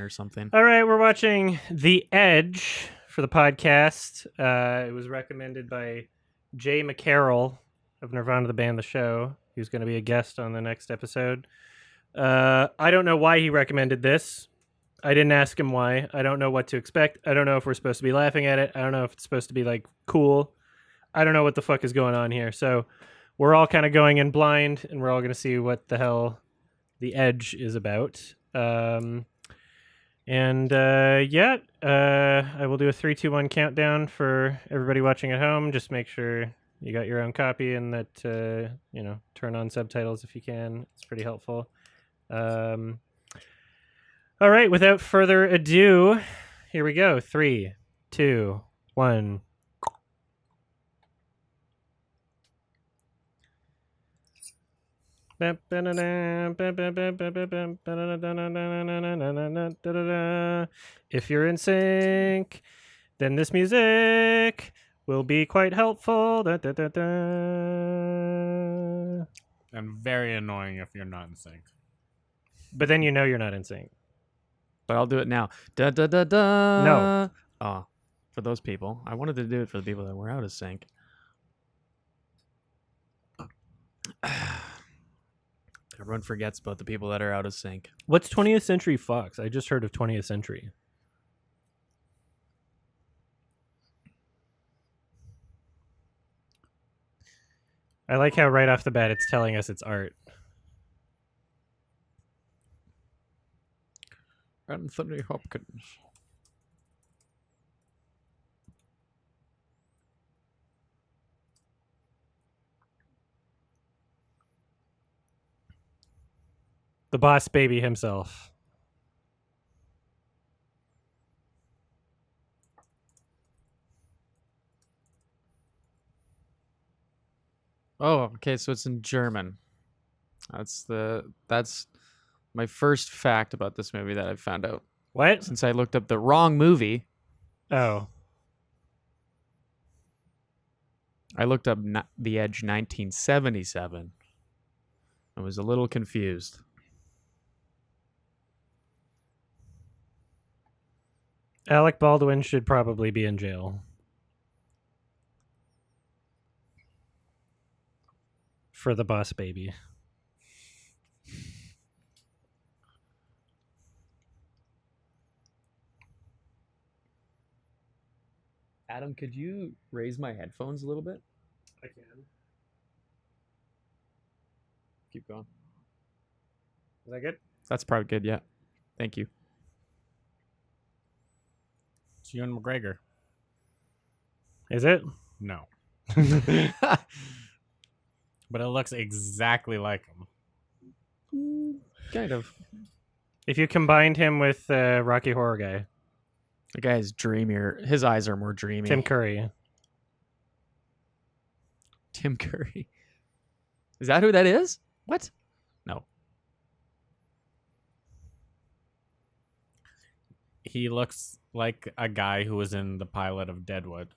or something. All right, we're watching The Edge for the podcast. It was recommended by Jay McCarroll of Nirvana, the band, the show. He's going to be a guest on the next episode. I don't know why he recommended this. I didn't ask him why. I don't know what to expect. I don't know if we're supposed to be laughing at it. I don't know if it's supposed to be like cool. I don't know what the fuck is going on here. So we're all kind of going in blind, and we're all going to see what the hell The Edge is about. I will do a 3, 2, 1 countdown for everybody watching at home. Just make sure you got your own copy and that, turn on subtitles if you can. It's pretty helpful. All right, without further ado, here we go. 3, 2, 1. If you're in sync, then this music will be quite helpful. And very annoying if you're not in sync. But then you know you're not in sync. But I'll do it now. Da da da da. No. Oh, for those people. I wanted to do it for the people that were out of sync. Everyone forgets about the people that are out of sync. What's 20th Century Fox? I just heard of 20th Century. I like how right off the bat it's telling us it's art. Anthony Hopkins. The boss baby himself. Oh, okay, so it's in German. That's my first fact about this movie that I've found out. What? Since I looked up the wrong movie. Oh. I looked up The Edge 1977. I was a little confused. Alec Baldwin should probably be in jail. For the boss baby. Adam, could you raise my headphones a little bit? I can. Keep going. Is that good? That's probably good, yeah. Thank you. It's Ewan McGregor. Is it? No. But it looks exactly like him. Kind of. If you combined him with Rocky Horror Guy. The guy's dreamier. His eyes are more dreamy. Tim Curry. Tim Curry. Is that who that is? What? No. He looks like a guy who was in the pilot of Deadwood.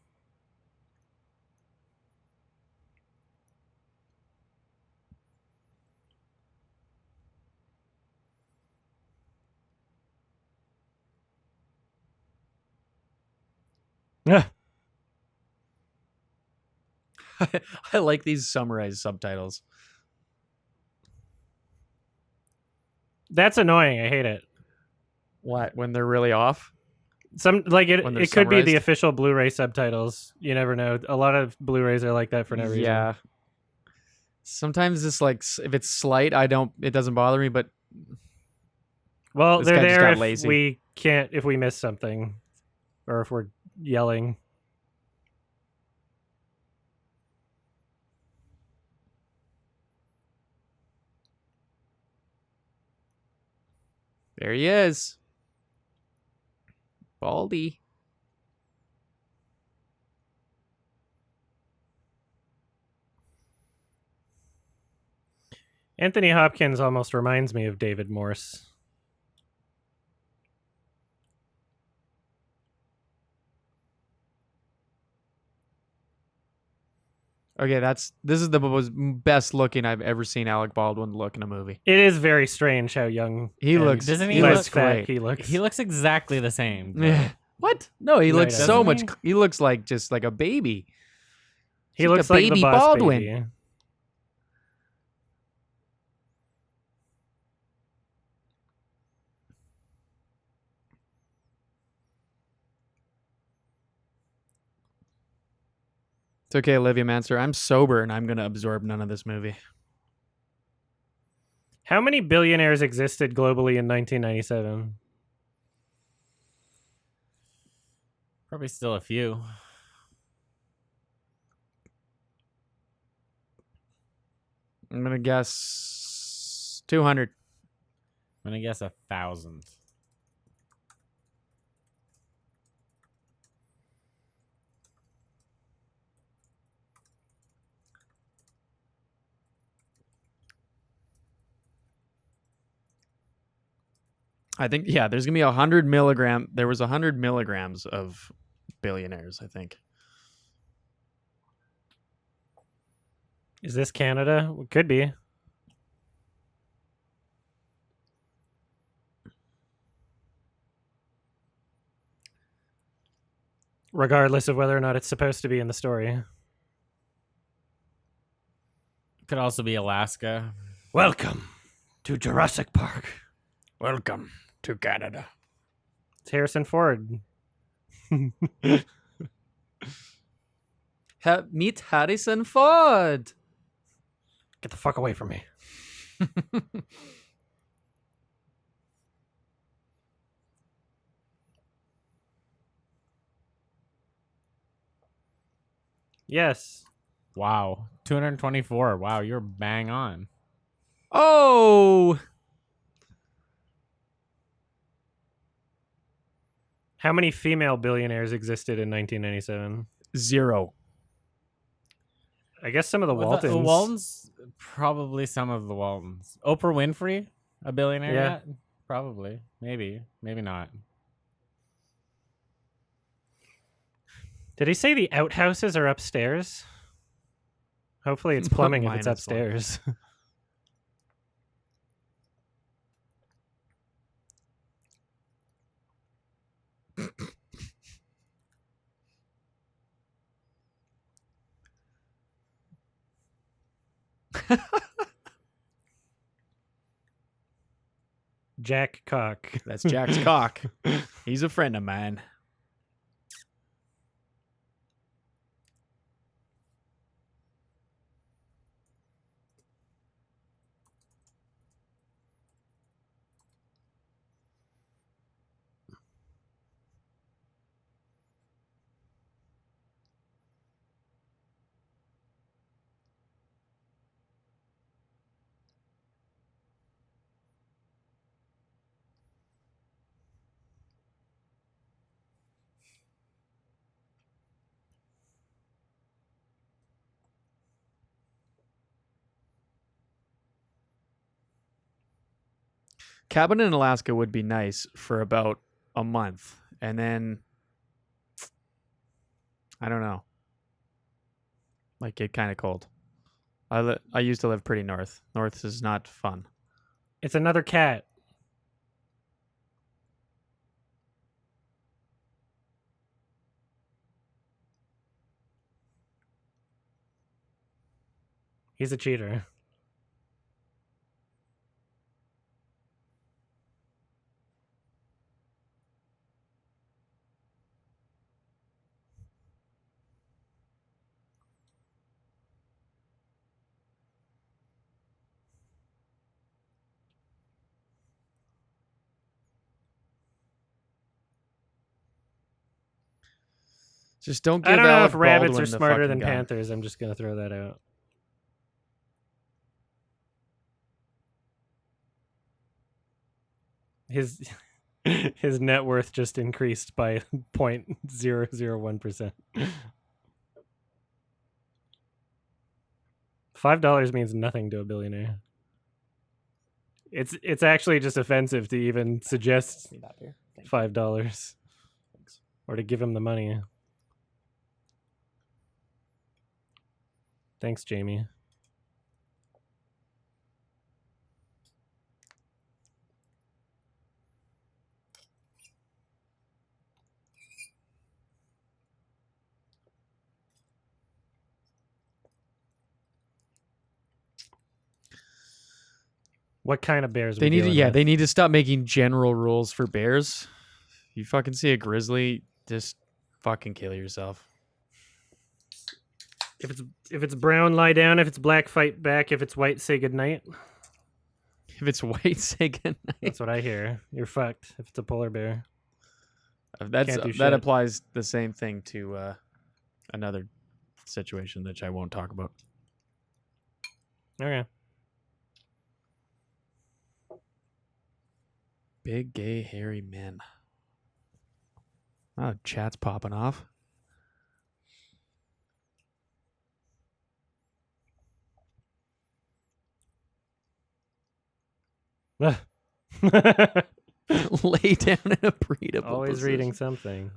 I like these summarized subtitles. That's annoying. I hate it. What? When they're really off? Some like it. When they're It could be the summarized? official Blu-ray subtitles. You never know. A lot of Blu-rays are like that for no reason. Yeah. Sometimes it's like if it's slight, it doesn't bother me, but Well, This they're guy just there got if lazy. we can't, if we miss something, or if we're yelling. there he is. Baldy. Anthony Hopkins almost reminds me of David Morse. Okay, this is the best looking I've ever seen Alec Baldwin look in a movie. It is very strange how young He and looks Doesn't he he looks look fat great. he looks. He looks exactly the same. though. Yeah. What? No, he No, he looks so doesn't. much. Doesn't He looks like just like a baby. He He's looks a like the baby boss Baldwin. baby. It's okay, Olivia Manser. I'm sober and I'm gonna absorb none of this movie. How many billionaires existed globally in 1997? Probably still a few. I'm gonna guess 200. I'm gonna guess 1,000. I think there's gonna be 100 milligram. There was 100 milligrams of billionaires. I think. Is this Canada? It could be. Regardless of whether or not it's supposed to be in the story. Could also be Alaska. Welcome to Jurassic Park. Welcome to Canada. It's Harrison Ford. Meet Harrison Ford. Get the fuck away from me. Yes. Wow. 224. Wow, you're bang on. Oh, How many female billionaires existed in 1997? 0. I guess some of the Waltons. The Waltons, probably some of the Waltons. Oprah Winfrey, a billionaire Yeah. yet? Probably. Maybe. Maybe not. Did he say the outhouses are upstairs? Hopefully it's plumbing if it's Minus one. upstairs. Jack Cock. That's Jack's cock. He's a friend of mine. Cabin in Alaska would be nice for about a month, and then I don't know. Like get kind of cold. I used to live pretty north. North is not fun. It's another cat. He's a cheater. Just don't give I don't know Alec if rabbits Baldwin are the smarter fucking than gun. panthers. I'm just going to throw that out. His his net worth just increased by 0.001%. $5 means nothing to a billionaire. It's actually just offensive to even suggest $5 or to give him the money. Thanks, Jamie. What kind of bears are They we need to, dealing yeah, with? they need to stop making general rules for bears. You fucking see a grizzly, just fucking kill yourself. If it's brown, lie down. If it's black, fight back. If it's white, say goodnight. If it's white, say goodnight. That's what I hear. You're fucked if it's a polar bear. That Can't do shit. applies the same thing to another situation that I won't talk about. Okay. Big gay hairy men. Oh, chat's popping off. Lay down in a breedable Always position. reading something.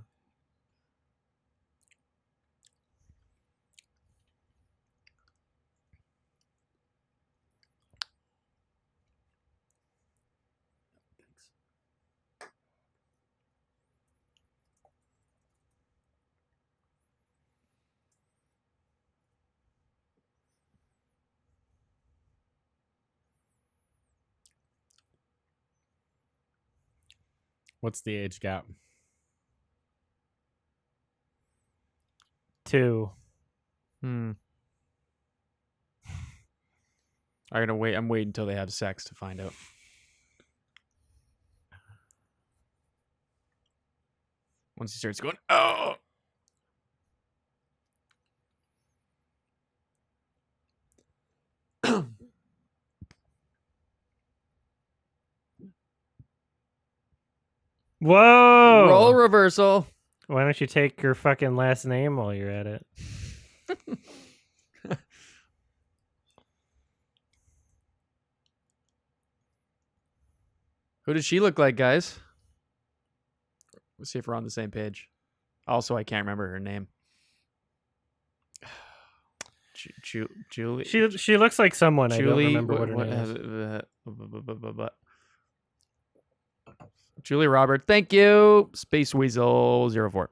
What's the age gap? 2. I'm gonna wait. I'm waiting until they have sex to find out. Once he starts going, oh. Whoa! Roll reversal. Why don't you take your fucking last name while you're at it? Who does she look like, guys? Let's see if we're on the same page. Also, I can't remember her name. Julie. She looks like someone. Julie, I don't remember what her name is. Julie Robert. Thank you. Space Weasel 04.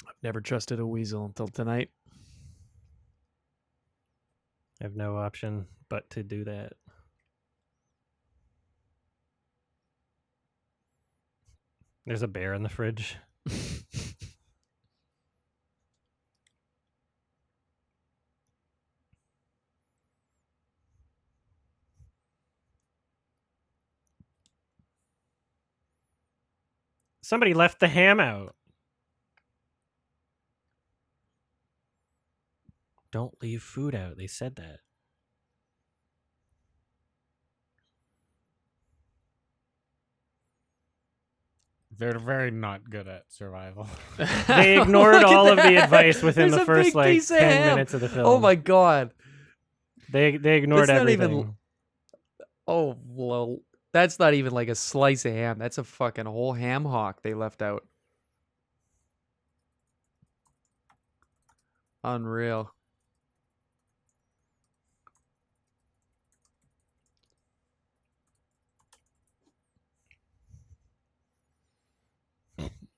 I've never trusted a weasel until tonight. I have no option but to do that. There's a bear in the fridge. Somebody left the ham out. Don't leave food out. They said that. They're very not good at survival. They ignored Look at all of the that. advice within There's the a first big like piece of 10 ham. minutes of the film. Oh my god. They ignored That's not everything. even- Oh, well, that's not even like a slice of ham. That's a fucking whole ham hock they left out. Unreal.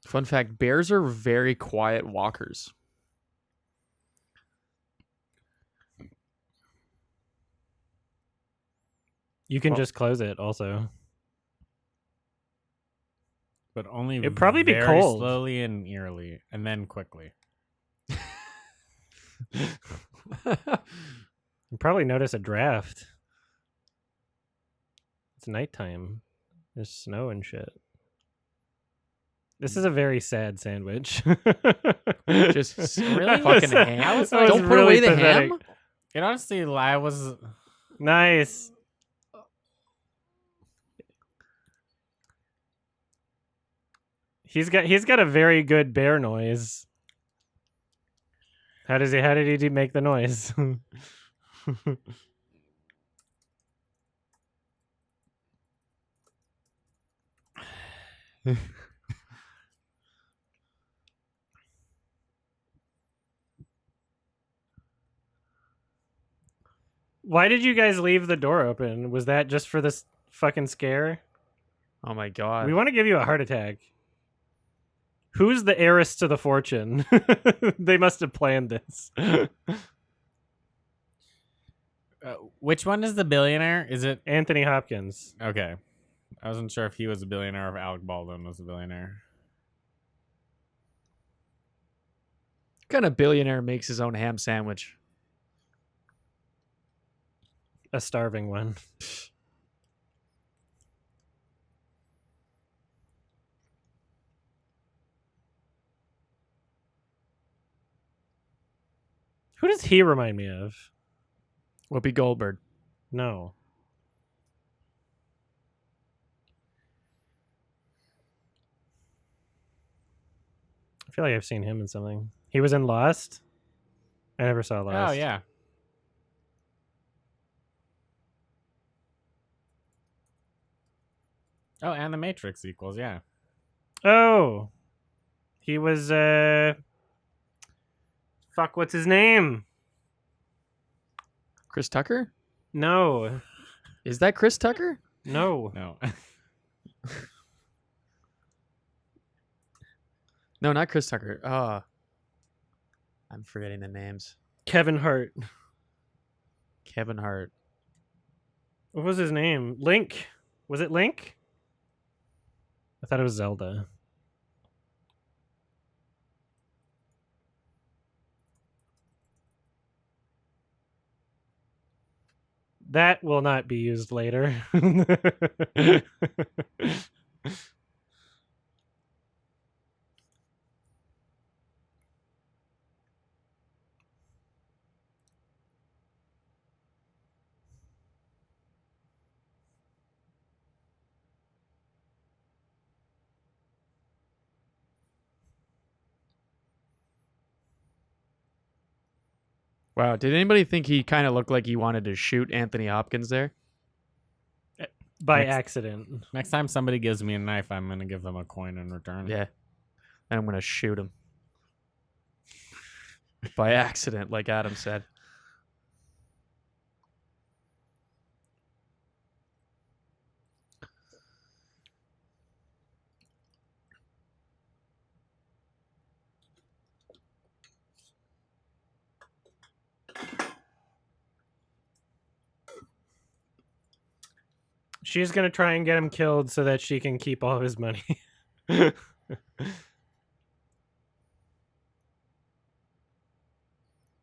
Fun fact, bears are very quiet walkers. You can Oh. just close it also. But only It'd probably be very cold. slowly and eerily, and then quickly. You probably notice a draft. It's nighttime. There's snow and shit. This is a very sad sandwich. Just Really? fucking That ham. was like- Don't put really away the pathetic. ham. It honestly, I was. Nice. He's got a very good bear noise. How did he make the noise? Why did you guys leave the door open? Was that just for this fucking scare? Oh my god. We want to give you a heart attack. Who's the heiress to the fortune? They must have planned this. Which one is the billionaire? Is it Anthony Hopkins. okay? I wasn't sure if he was a billionaire or if Alec Baldwin was a billionaire. What kind of billionaire makes his own ham sandwich? A starving one. Who does he remind me of? Whoopi Goldberg. No. I feel like I've seen him in something. He was in Lost. I never saw Lost. Oh yeah. Oh, and the Matrix sequels, yeah. Oh. He was fuck, what's his name? Chris Tucker? No. Is that Chris Tucker? No. No. No, not Chris Tucker. I'm forgetting the names. Kevin Hart. Kevin Hart. What was his name? Link. Was it Link? I thought it was Zelda. That will not be used later. Wow, did anybody think he kind of looked like he wanted to shoot Anthony Hopkins there? By Next- accident. Next time somebody gives me a knife, I'm gonna give them a coin in return. Yeah. And I'm going to shoot him. By accident, like Adam said. She's gonna try and get him killed so that she can keep all of his money.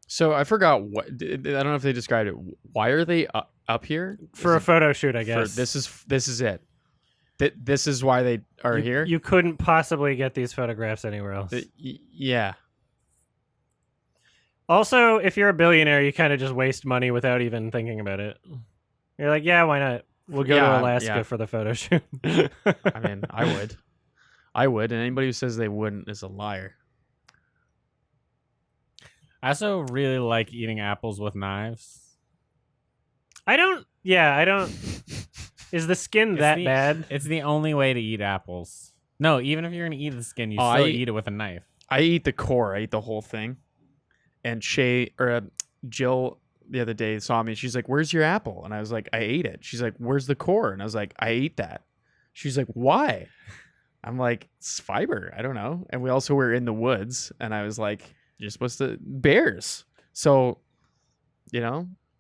So I forgot what I don't know if they described it. Why are they up here For a Is it photo shoot, I for- guess. this is it. This is why they are here. You couldn't possibly get these photographs anywhere else. Yeah. Also, if you're a billionaire, you kind of just waste money without even thinking about it. You're like, yeah, why not? We'll go to Yeah, Alaska yeah. for the photo shoot. I mean, I would, and anybody who says they wouldn't is a liar. I also really like eating apples with knives. I don't. Is the skin that bad? It's the only way to eat apples. No, even if you're gonna eat the skin, you Oh, still I- eat it with a knife. I eat the core. I eat the whole thing. And Shae or Jill the other day saw me. She's like, "Where's your apple?" And I was like, "I ate it." She's like, "Where's the core?" And I was like, "I ate that." She's like, "Why?" I'm like, "It's fiber. I don't know." And we also were in the woods, and I was like, "You're supposed to bears." So,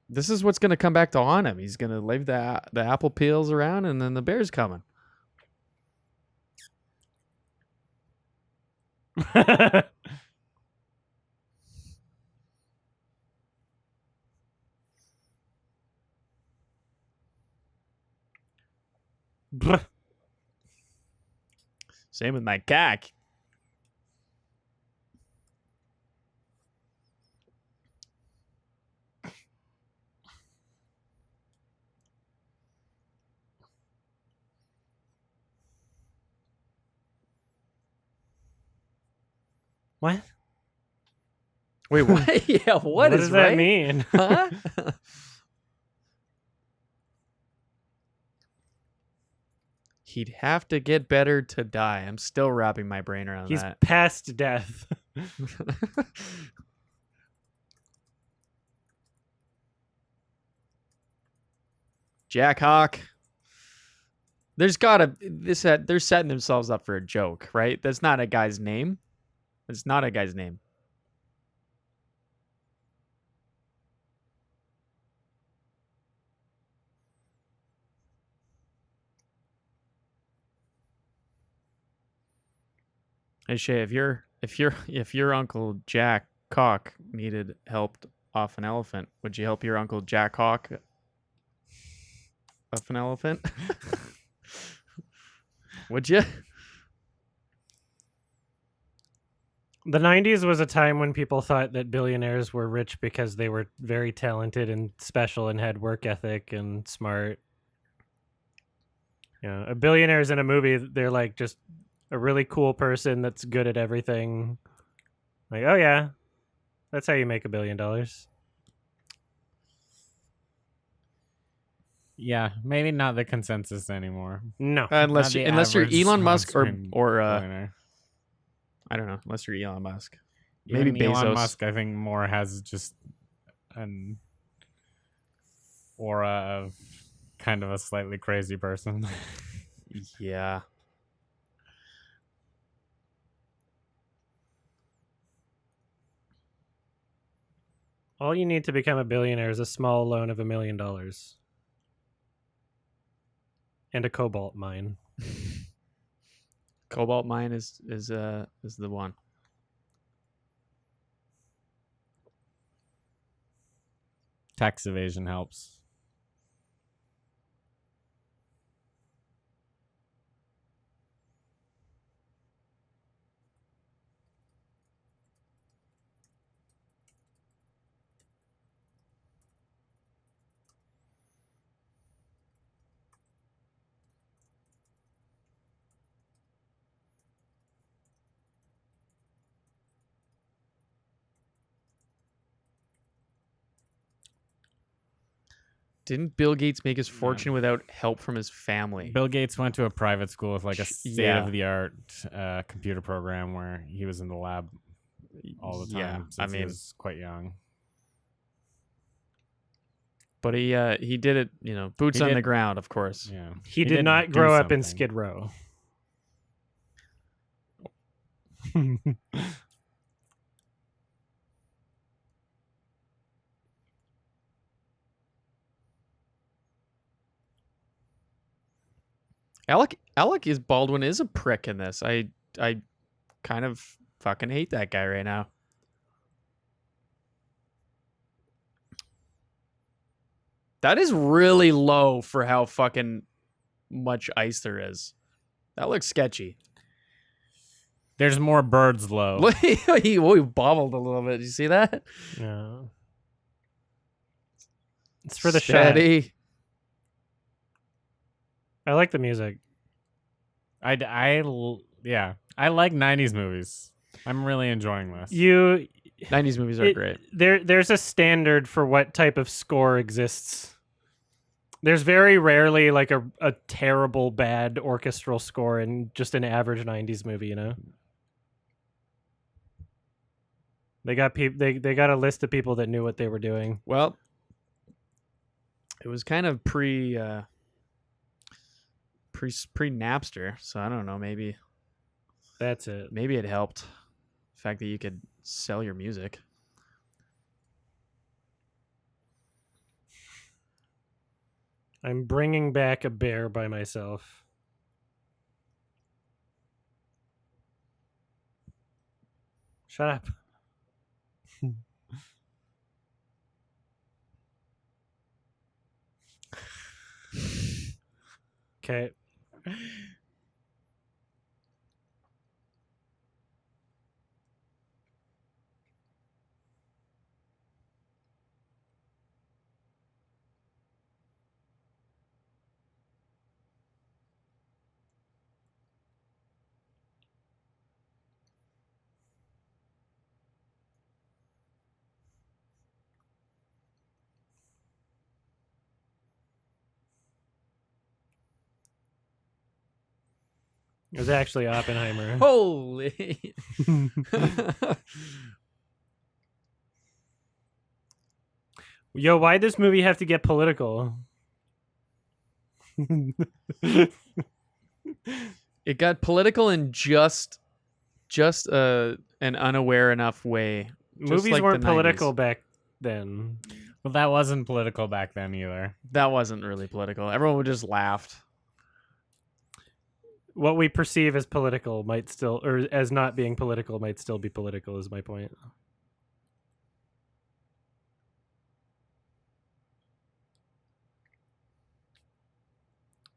this is what's gonna come back to haunt him. He's gonna leave the apple peels around, and then the bear's coming. Same with my cack. What? Wait, what? Yeah, what does that right? mean? Huh? He'd have to get better to die. I'm still wrapping my brain around He's that. past death. Jack Hawk. They're setting themselves up for a joke, right? That's not a guy's name. It's not a guy's name. Hey Shay, if your Uncle Jack Hawk needed help off an elephant, would you help your Uncle Jack Hawk off an elephant? Would you? The 90s was a time when people thought that billionaires were rich because they were very talented and special and had work ethic and smart. Yeah, a billionaire's in a movie, they're like just a really cool person that's good at everything. Like, oh yeah, that's how you make $1 billion. Yeah, maybe not the consensus anymore. No. Unless Not the you're average Elon Musk on-screen or billionaire. I don't know. Unless you're Elon Musk, Even maybe Elon Bezos. Musk, I think, more has just an aura of kind of a slightly crazy person. Yeah. All you need to become a billionaire is a small loan of $1 million and a cobalt mine. Cobalt mine is the one. Tax evasion helps. Didn't Bill Gates make his fortune without help from his family? Bill Gates went to a private school with like a Yeah. state-of-the-art computer program where he was in the lab all the time Yeah, since he was quite young. But he did it, boots He on did- the ground, of course. Yeah, He did not do grow up in something. Skid Row. Alec is Baldwin is a prick in this. I kind of fucking hate that guy right now. That is really low for how fucking much ice there is. That looks sketchy. There's more birds low. Look, he bobbled a little bit. Did you see that? No. It's for the Shae. Steady. I like the music. I like 90s movies. I'm really enjoying this. 90s movies are great. There's a standard for what type of score exists. There's very rarely like a terrible bad orchestral score in just an average 90s movie, They got they got a list of people that knew what they were doing. Well, it was kind of pre Napster, so I don't know, maybe That's it. maybe it helped the fact that you could sell your music. I'm bringing back a bear by myself. Shut up. Okay. It was actually Oppenheimer. Holy. Yo, why'd this movie have to get political? It got political in just an unaware enough way. Just Movies like weren't the political 90s. back then. Well, that wasn't political back then either. That wasn't really political. Everyone would just laughed. What we perceive as political might still, or as not being political, might still be political. Is my point.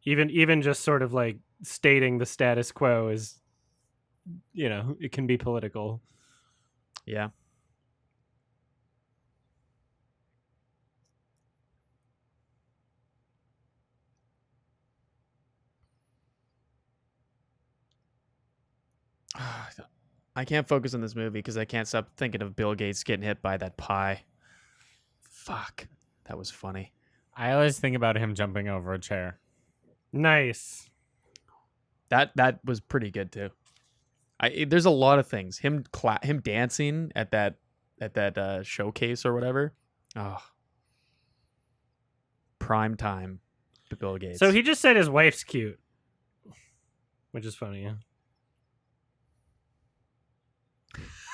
Even just sort of like stating the status quo is, it can be political. Yeah. I can't focus on this movie because I can't stop thinking of Bill Gates getting hit by that pie. Fuck. That was funny. I always think about him jumping over a chair. Nice. That was pretty good too. There's a lot of things. Him dancing at that showcase or whatever. Oh. Prime time to Bill Gates. So he just said his wife's cute, which is funny.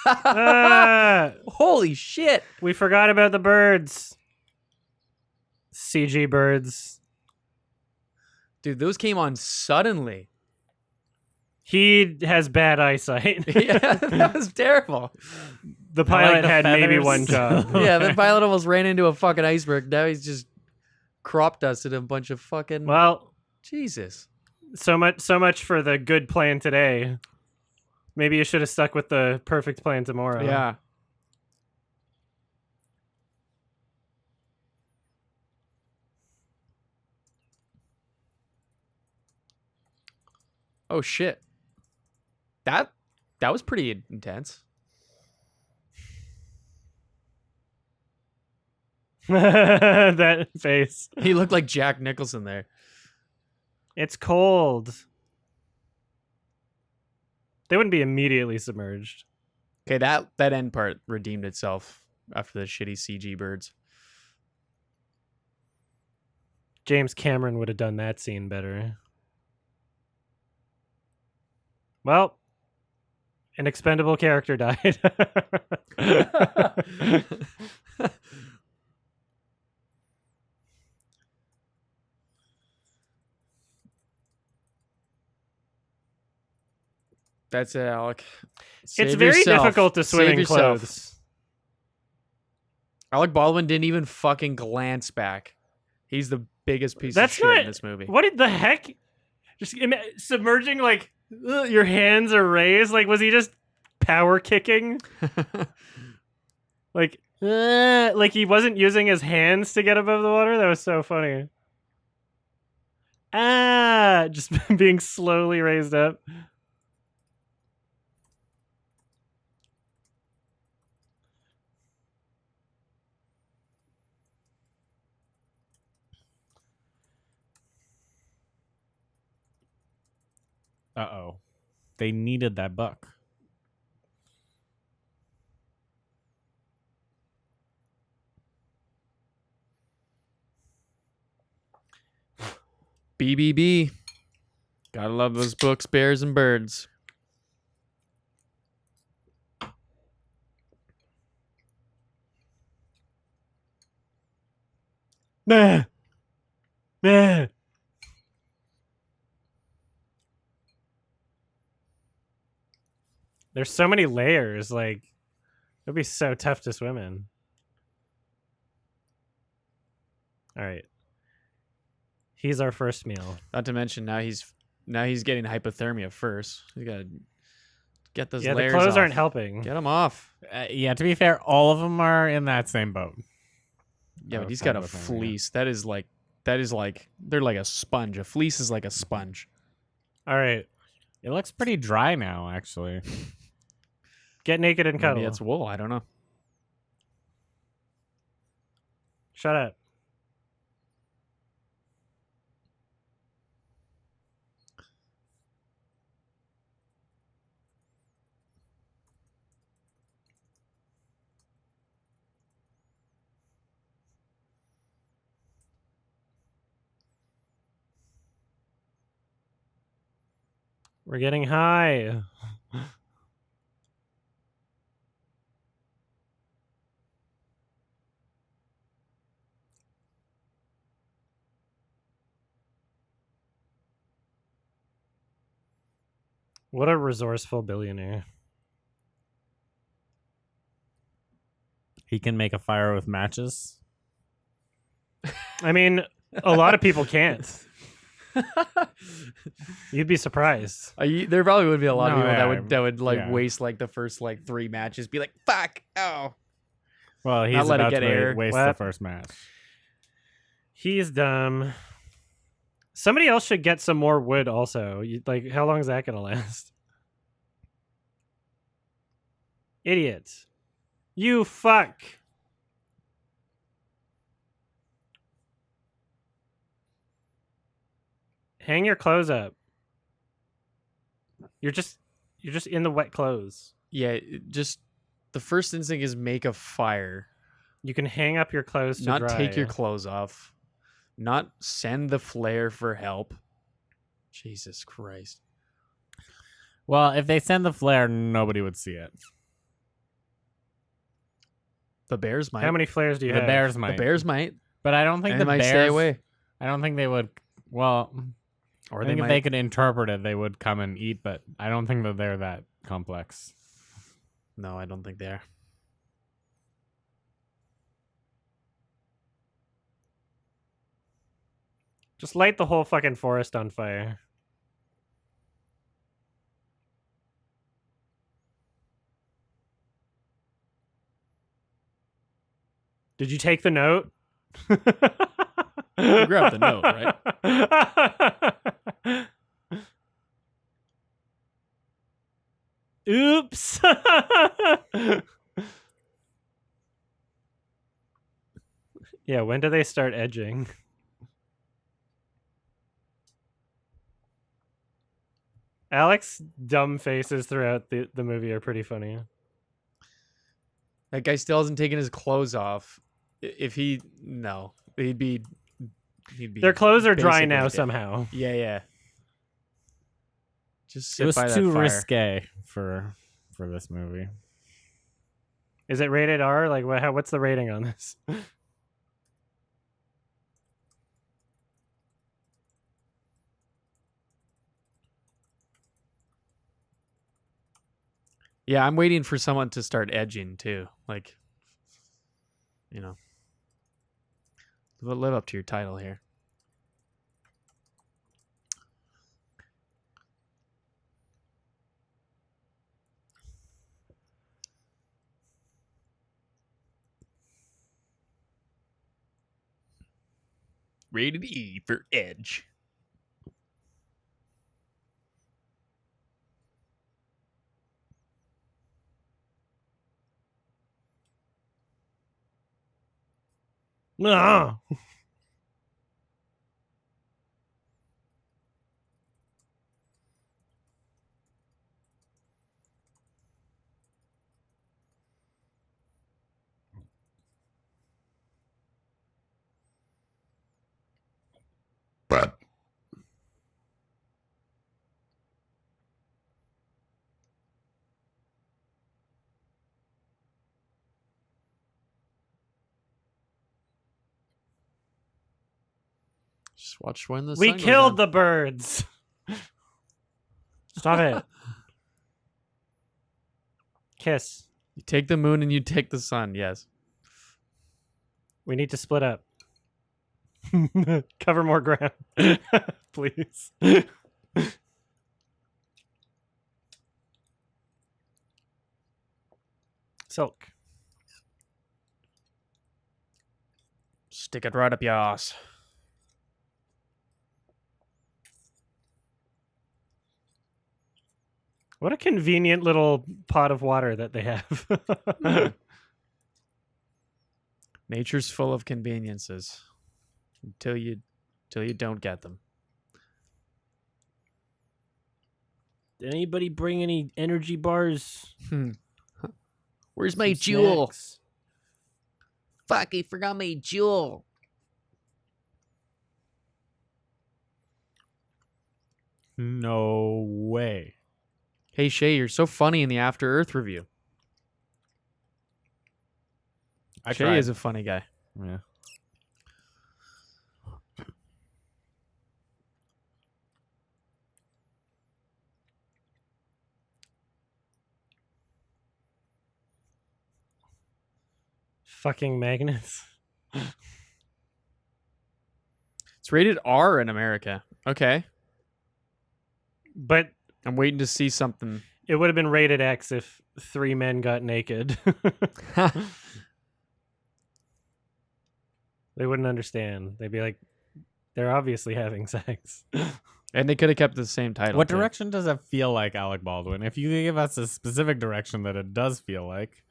Holy shit. We forgot about the birds. CG birds. Dude, those came on suddenly. He has bad eyesight. Yeah, that was terrible. The pilot the had maybe feathers. one job. Yeah, the pilot almost ran into a fucking iceberg. Now he's just crop dusted a bunch of fucking Well, Jesus. so much for the good plan today. Maybe you should have stuck with the perfect plan tomorrow. Yeah. Oh shit. That was pretty intense. That face. He looked like Jack Nicholson there. It's cold. They wouldn't be immediately submerged. Okay, that end part redeemed itself after the shitty CG birds. James Cameron would have done that scene better. Well, an expendable character died. That's it, Alec. It's Save very yourself. difficult to swim Save in yourself. clothes. Alec Baldwin didn't even fucking glance back. He's the biggest piece That's of shit not in this movie. What the heck? Just submerging, like your hands are raised. Like, was he just power kicking? Like he wasn't using his hands to get above the water. That was so funny. Just being slowly raised up. Uh-oh. They needed that buck. BBB. Gotta love those books, bears, and birds. Nah. Nah. There's so many layers. Like, it'd be so tough to swim in. All right. He's our first meal. Not to mention now he's getting hypothermia first. You gotta get those Yeah, layers the clothes off. aren't helping. Get them off. Yeah, to be fair, all of them are in that same boat. Yeah, but Oh, he's got a hypothermia. fleece. That is like they're like a sponge. A fleece is like a sponge. All right. It looks pretty dry now, actually. Get naked and cuddle. Maybe it's wool. I don't know. Shut up. We're getting high. What a resourceful billionaire. He can make a fire with matches. I mean, a lot of people can't. You'd be surprised. There probably would be a lot of No, people yeah, that would like yeah. waste like the first like 3 matches, be like, "Fuck, oh." Well, he's let it about get to air. waste What? the first match. He's dumb. Somebody else should get some more wood also. Like, how long is that going to last? Idiots. You fuck. Hang your clothes up. You're just in the wet clothes. Yeah, just the first instinct is make a fire. You can hang up your clothes to Not dry. take your clothes off. Not send the flare for help. Jesus Christ. Well, if they send the flare, nobody would see it. The Bears might. How many flares do you The have? Bears The might. Bears might. But I don't think And the they might Bears stay away. I don't think they would. Well, Or I they think if might. they could interpret it, they would come and eat. But I don't think that they're that complex. No, I don't think they are. Just light the whole fucking forest on fire. Did you take the note? You grabbed the note, right? Oops. Yeah, when do they start edging? Alex's dumb faces throughout the movie are pretty funny. That guy still hasn't taken his clothes off. If he he'd be Their clothes are dry basically now dead. somehow. Yeah. Just sit It was by that too fire. risque for this movie. Is it rated R? Like, what's the rating on this? Yeah, I'm waiting for someone to start edging too. Like, live up to your title here. Rated E for edge. No. But just watch when the We sun goes killed down. the birds. Stop it. Kiss. You take the moon and you take the sun. Yes. We need to split up. Cover more ground. Please. Silk. Stick it right up your ass. What a convenient little pot of water that they have. Nature's full of conveniences until you don't get them. Did anybody bring any energy bars? Where's my Some jewel? snacks? Fuck, I forgot my jewel. No way. Hey, Shae, you're so funny in the After Earth review. I Shae tried. is a funny guy. Yeah. Fucking magnets. It's rated R in America. Okay. But I'm waiting to see something. it would have been rated X if 3 men got naked. They wouldn't understand. They'd be like, they're obviously having sex. And they could have kept the same title. What too. direction does it feel like, Alec Baldwin? If you could give us a specific direction that it does feel like,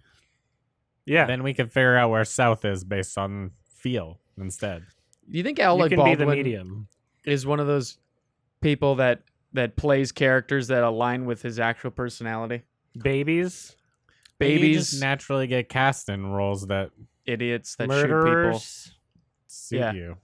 Yeah. then we could figure out where south is based on feel instead. Do you think You Alec can be the Baldwin medium. is one of those people that plays characters that align with his actual personality? Babies. You Babies, just naturally get cast in roles that idiots that shoot people. Murderers. suit Yeah. you.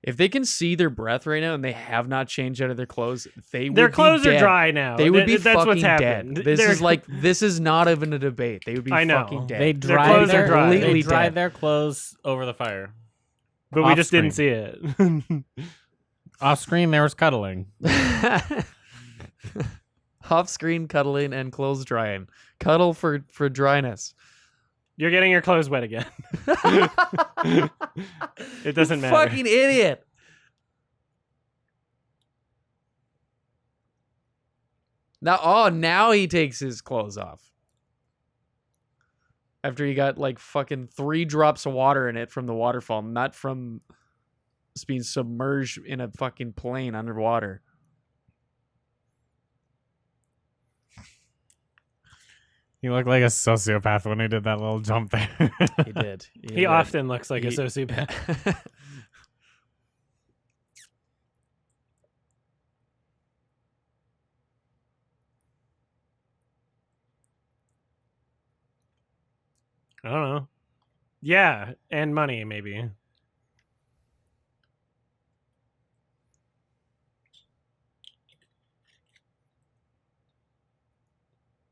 If they can see their breath right now and they have not changed out of their clothes, Their would clothes be are dead. dry now. They would be That's fucking what's dead. happened. This is not even a debate. They would be I know. fucking dead. They Their dry clothes their, are dry. They Completely dry dead. their clothes over the fire. But we Off just didn't see screen. it. Off screen, there was cuddling. Off-screen cuddling and clothes drying. Cuddle for dryness. You're getting your clothes wet again. It doesn't matter. Fucking idiot. Now he takes his clothes off. After he got like fucking 3 drops of water in it from the waterfall, not from just being submerged in a fucking plane underwater. He looked like a sociopath when he did that little jump there. He did. He often looks like a He- sociopath. I don't know. Yeah, and money maybe.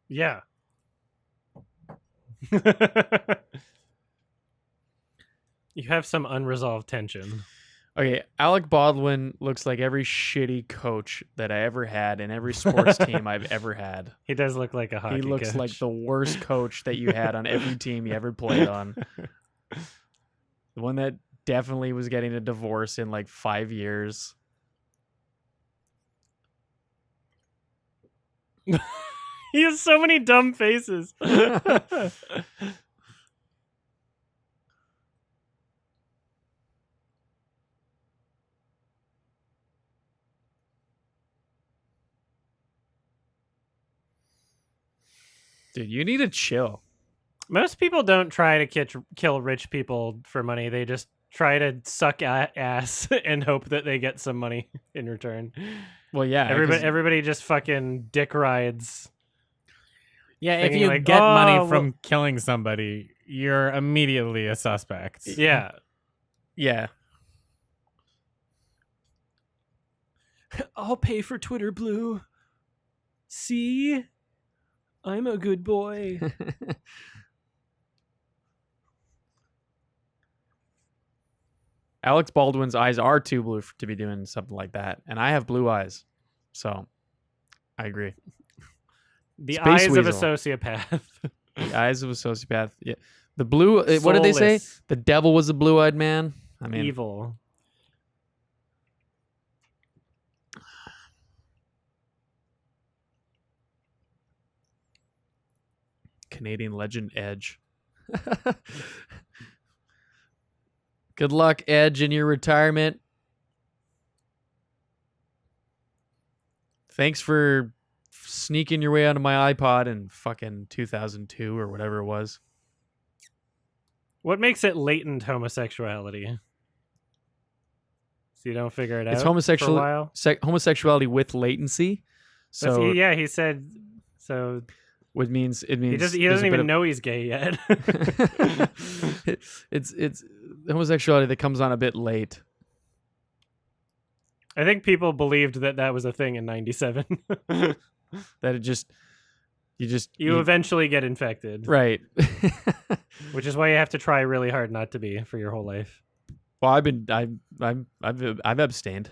Yeah. You have some unresolved tension. Okay, Alec Baldwin looks like every shitty coach that I ever had in every sports team I've ever had. He does look like a hockey He looks coach. like the worst coach that you had on every team you ever played on. The one that definitely was getting a divorce in like 5 years. He has so many dumb faces. Dude, you need to chill. Most people don't try to kill rich people for money. They just try to suck ass and hope that they get some money in return. Well, yeah. Everybody just fucking dick rides. Yeah, if Thinking you like, get "Oh, money from well-" killing somebody, you're immediately a suspect. Yeah. Yeah. I'll pay for Twitter Blue. See? I'm a good boy. Alex Baldwin's eyes are too blue to be doing something like that. And I have blue eyes. So, I agree. The Space eyes of a Weasel. sociopath. The eyes of a sociopath. Yeah. The blue, what did they say? Soulless. The devil was a blue-eyed man? I mean, Evil. Canadian legend Edge. Good luck, Edge, in your retirement. Thanks for sneaking your way onto my iPod in fucking 2002 or whatever it was. What makes it latent homosexuality? So you don't figure it out It's for a while? homosexuality with latency. So Yeah, he said so. What means it means He there's doesn't a bit even of know he's gay yet. it's homosexuality that comes on a bit late. I think people believed that was a thing in '97. That You eventually get infected, right. which is why you have to try really hard not to be for your whole life. Well, I've abstained,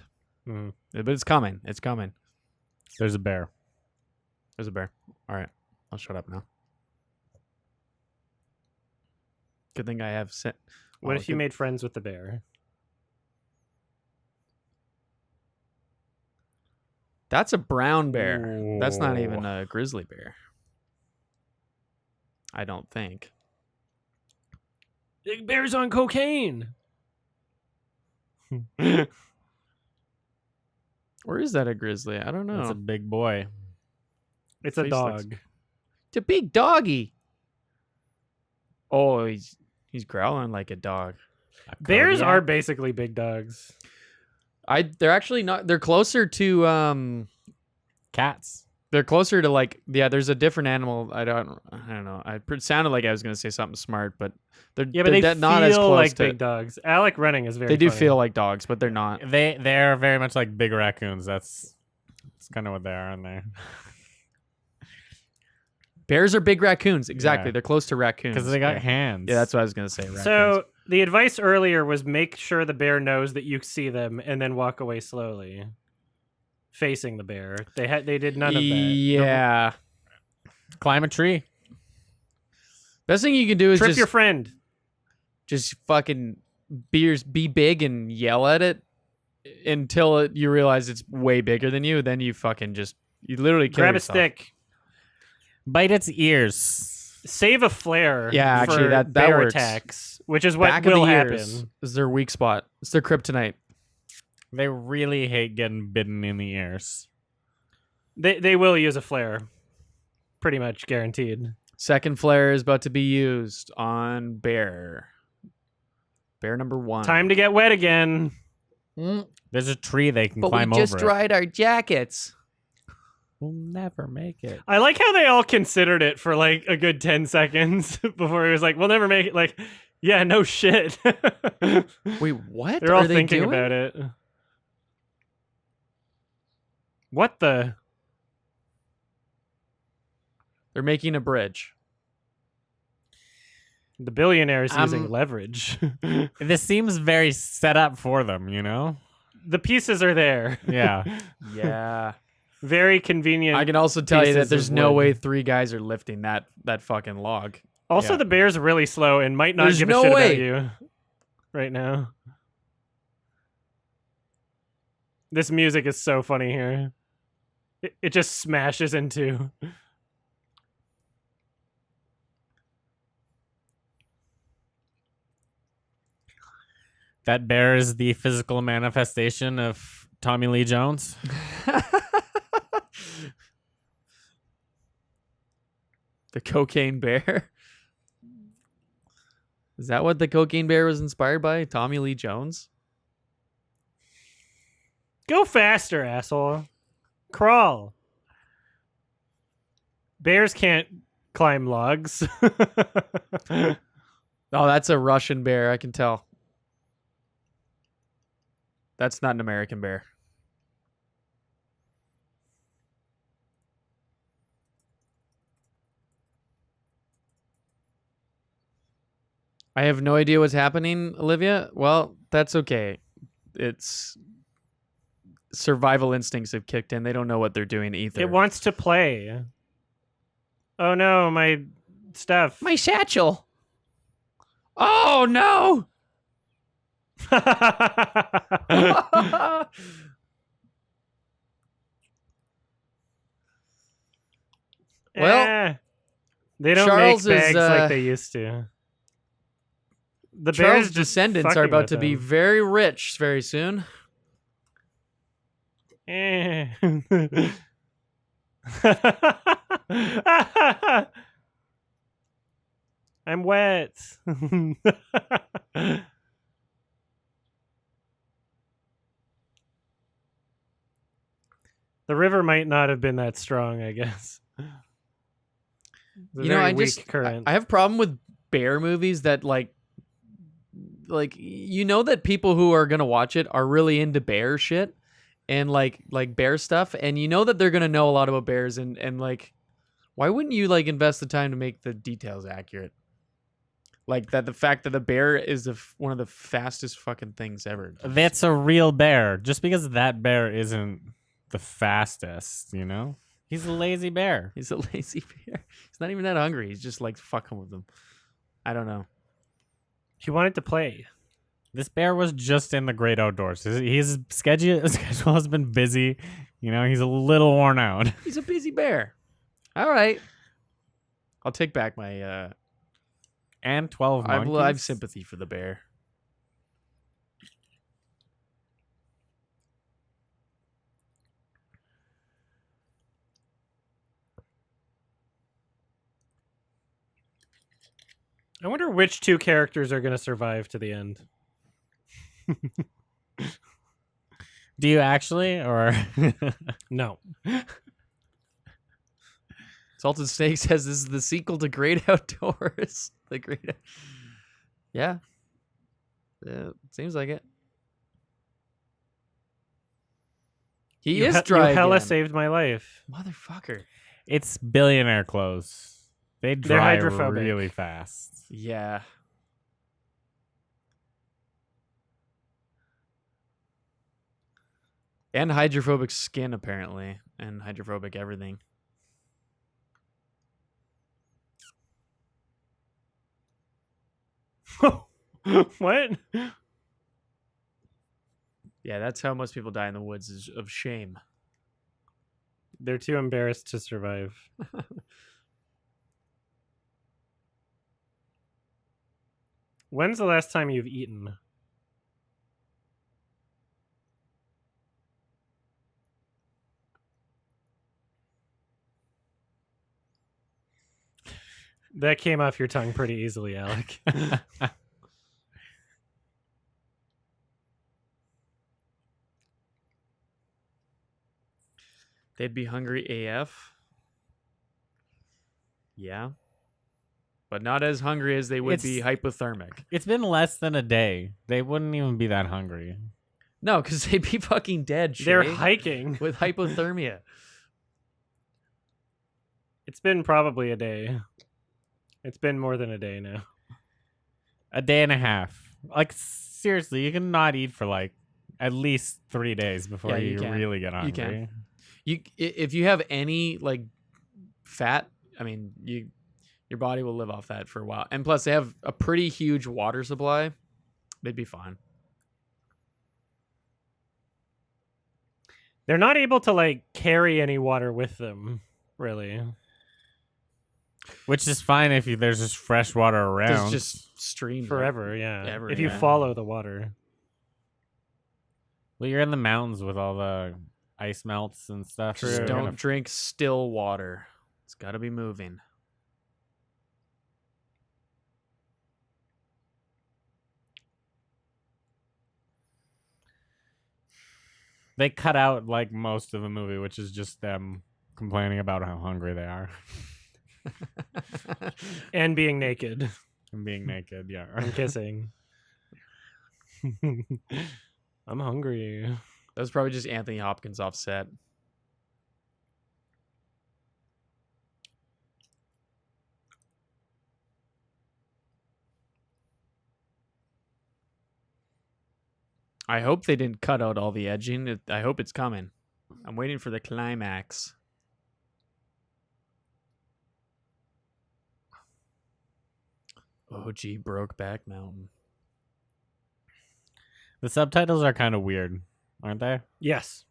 Mm. but it's coming. It's coming. There's a bear. There's a bear. All right, I'll shut up now. Good thing I have sent. What if you made friends with the bear? That's a brown bear. That's not even a grizzly bear. I don't think. The bear's on cocaine. Or is that a grizzly? I don't know. That's a big boy. It's a Face dog. looks- It's a big doggy. Oh, he's growling like a dog. Bears Kodiak. are basically big dogs. They're actually not. They're closer to Cats. They're closer to like there's a different animal. I don't know. It sounded like I was gonna say something smart, but they're Yeah, but they not as feel close like to. big dogs. Alec running is very. They do funny. feel like dogs, but they're not. They're very much like big raccoons. That's kind of what they are in there. Bears are big raccoons. Exactly. Yeah. They're close to raccoons. Because they got yeah. hands. Yeah, that's what I was gonna say. Raccoons. So the advice earlier was make sure the bear knows that you see them, and then walk away slowly, facing the bear. They did none of that. Yeah. Climb a tree. Best thing you can do is Trip just your friend. just fucking be big and yell at it until you realize it's way bigger than you. Then you fucking you literally kill Grab yourself. a stick. Bite its ears. Save a flare. Yeah, actually, for that bear works. attacks, which is what Back will of the happen. ears is their weak spot. It's their kryptonite. They really hate getting bitten in the ears. They will use a flare. Pretty much guaranteed. Second flare is about to be used on bear. Bear number 1. Time to get wet again. There's a tree they can But climb we just over. dried our jackets. We'll never make it. I like how they all considered it for like a good 10 seconds before he was like, we'll never make it. Like, yeah, no shit. Wait, what? They're all are they thinking doing? about it. What the? They're making a bridge. The billionaire's using leverage. This seems very set up for them, you know? The pieces are there. Yeah. Yeah. Very convenient. I can also tell you that pieces there's of no wood. way 3 guys are lifting that fucking log. Also, Yeah. the bear's really slow and might not There's give no a shit way. about you right now. This music is so funny here. It just smashes into. That bear is the physical manifestation of Tommy Lee Jones. The cocaine bear. Is that what the cocaine bear was inspired by? Tommy Lee Jones? Go faster, asshole. Crawl. Bears can't climb logs. Oh, that's a Russian bear, I can tell. That's not an American bear. I have no idea what's happening, Olivia. Well, that's okay. It's survival instincts have kicked in. They don't know what they're doing either. It wants to play. Oh no, my stuff. My satchel. Oh no. Well, they don't Charles make is, bags like they used to. The Charles' bears just descendants are fucking about with to be them. very rich very soon. Eh. I'm wet. The river might not have been that strong, I guess. It's a You know, very I weak just current. I have a problem with bear movies that like you know that people who are gonna watch it are really into bear shit and like bear stuff, and you know that they're gonna know a lot about bears, and like why wouldn't you like invest the time to make the details accurate? Like that the fact that the bear is one of the fastest fucking things ever. That's a real bear. Just because that bear isn't the fastest, you know? He's a lazy bear. He's a lazy bear. He's not even that hungry. He's just like fucking with them. I don't know. He wanted to play. This bear was just in the great outdoors. His schedule has been busy. You know, he's a little worn out. He's a busy bear. All right. I'll take back my And 12 monkeys. I've sympathy for the bear. I wonder which two characters are going to survive to the end. Do you actually? Or No. Salted Snake says this is the sequel to Great Outdoors. The Great. Yeah. Seems like it. He is dry You hella again. saved my life. Motherfucker. it's billionaire clothes. They They're dry hydrophobic. really fast. Yeah. And hydrophobic skin, apparently. And hydrophobic everything. What? Yeah, that's how most people die in the woods, is of shame. They're too embarrassed to survive. When's the last time you've eaten? That came off your tongue pretty easily, Alec. They'd be hungry AF. Yeah. But not as hungry as they would be hypothermic. It's been less than a day. They wouldn't even be that hungry. No, because they'd be fucking dead, They're Shae, hiking. with hypothermia. It's been probably a day. It's been more than a day now. A day and a half. Like, seriously, you can not eat for like at least 3 days before Yeah, you you can. really get hungry. You can. If you have any like fat, I mean, your body will live off that for a while. And plus, they have a pretty huge water supply. They'd be fine. They're not able to like carry any water with them, really. Which is fine if there's just fresh water around. There's just streams Forever, yeah. ever, if you yeah. follow the water. Well, you're in the mountains with all the ice melts and stuff. True. Just You're don't gonna- drink still water. It's got to be moving. They cut out like most of the movie, which is just them complaining about how hungry they are And being naked and being naked. Yeah. and kissing. I'm hungry. That was probably just Anthony Hopkins off set. I hope they didn't cut out all the edging. I hope it's coming. I'm waiting for the climax. OG Brokeback Mountain. The subtitles are kind of weird, aren't they? Yes.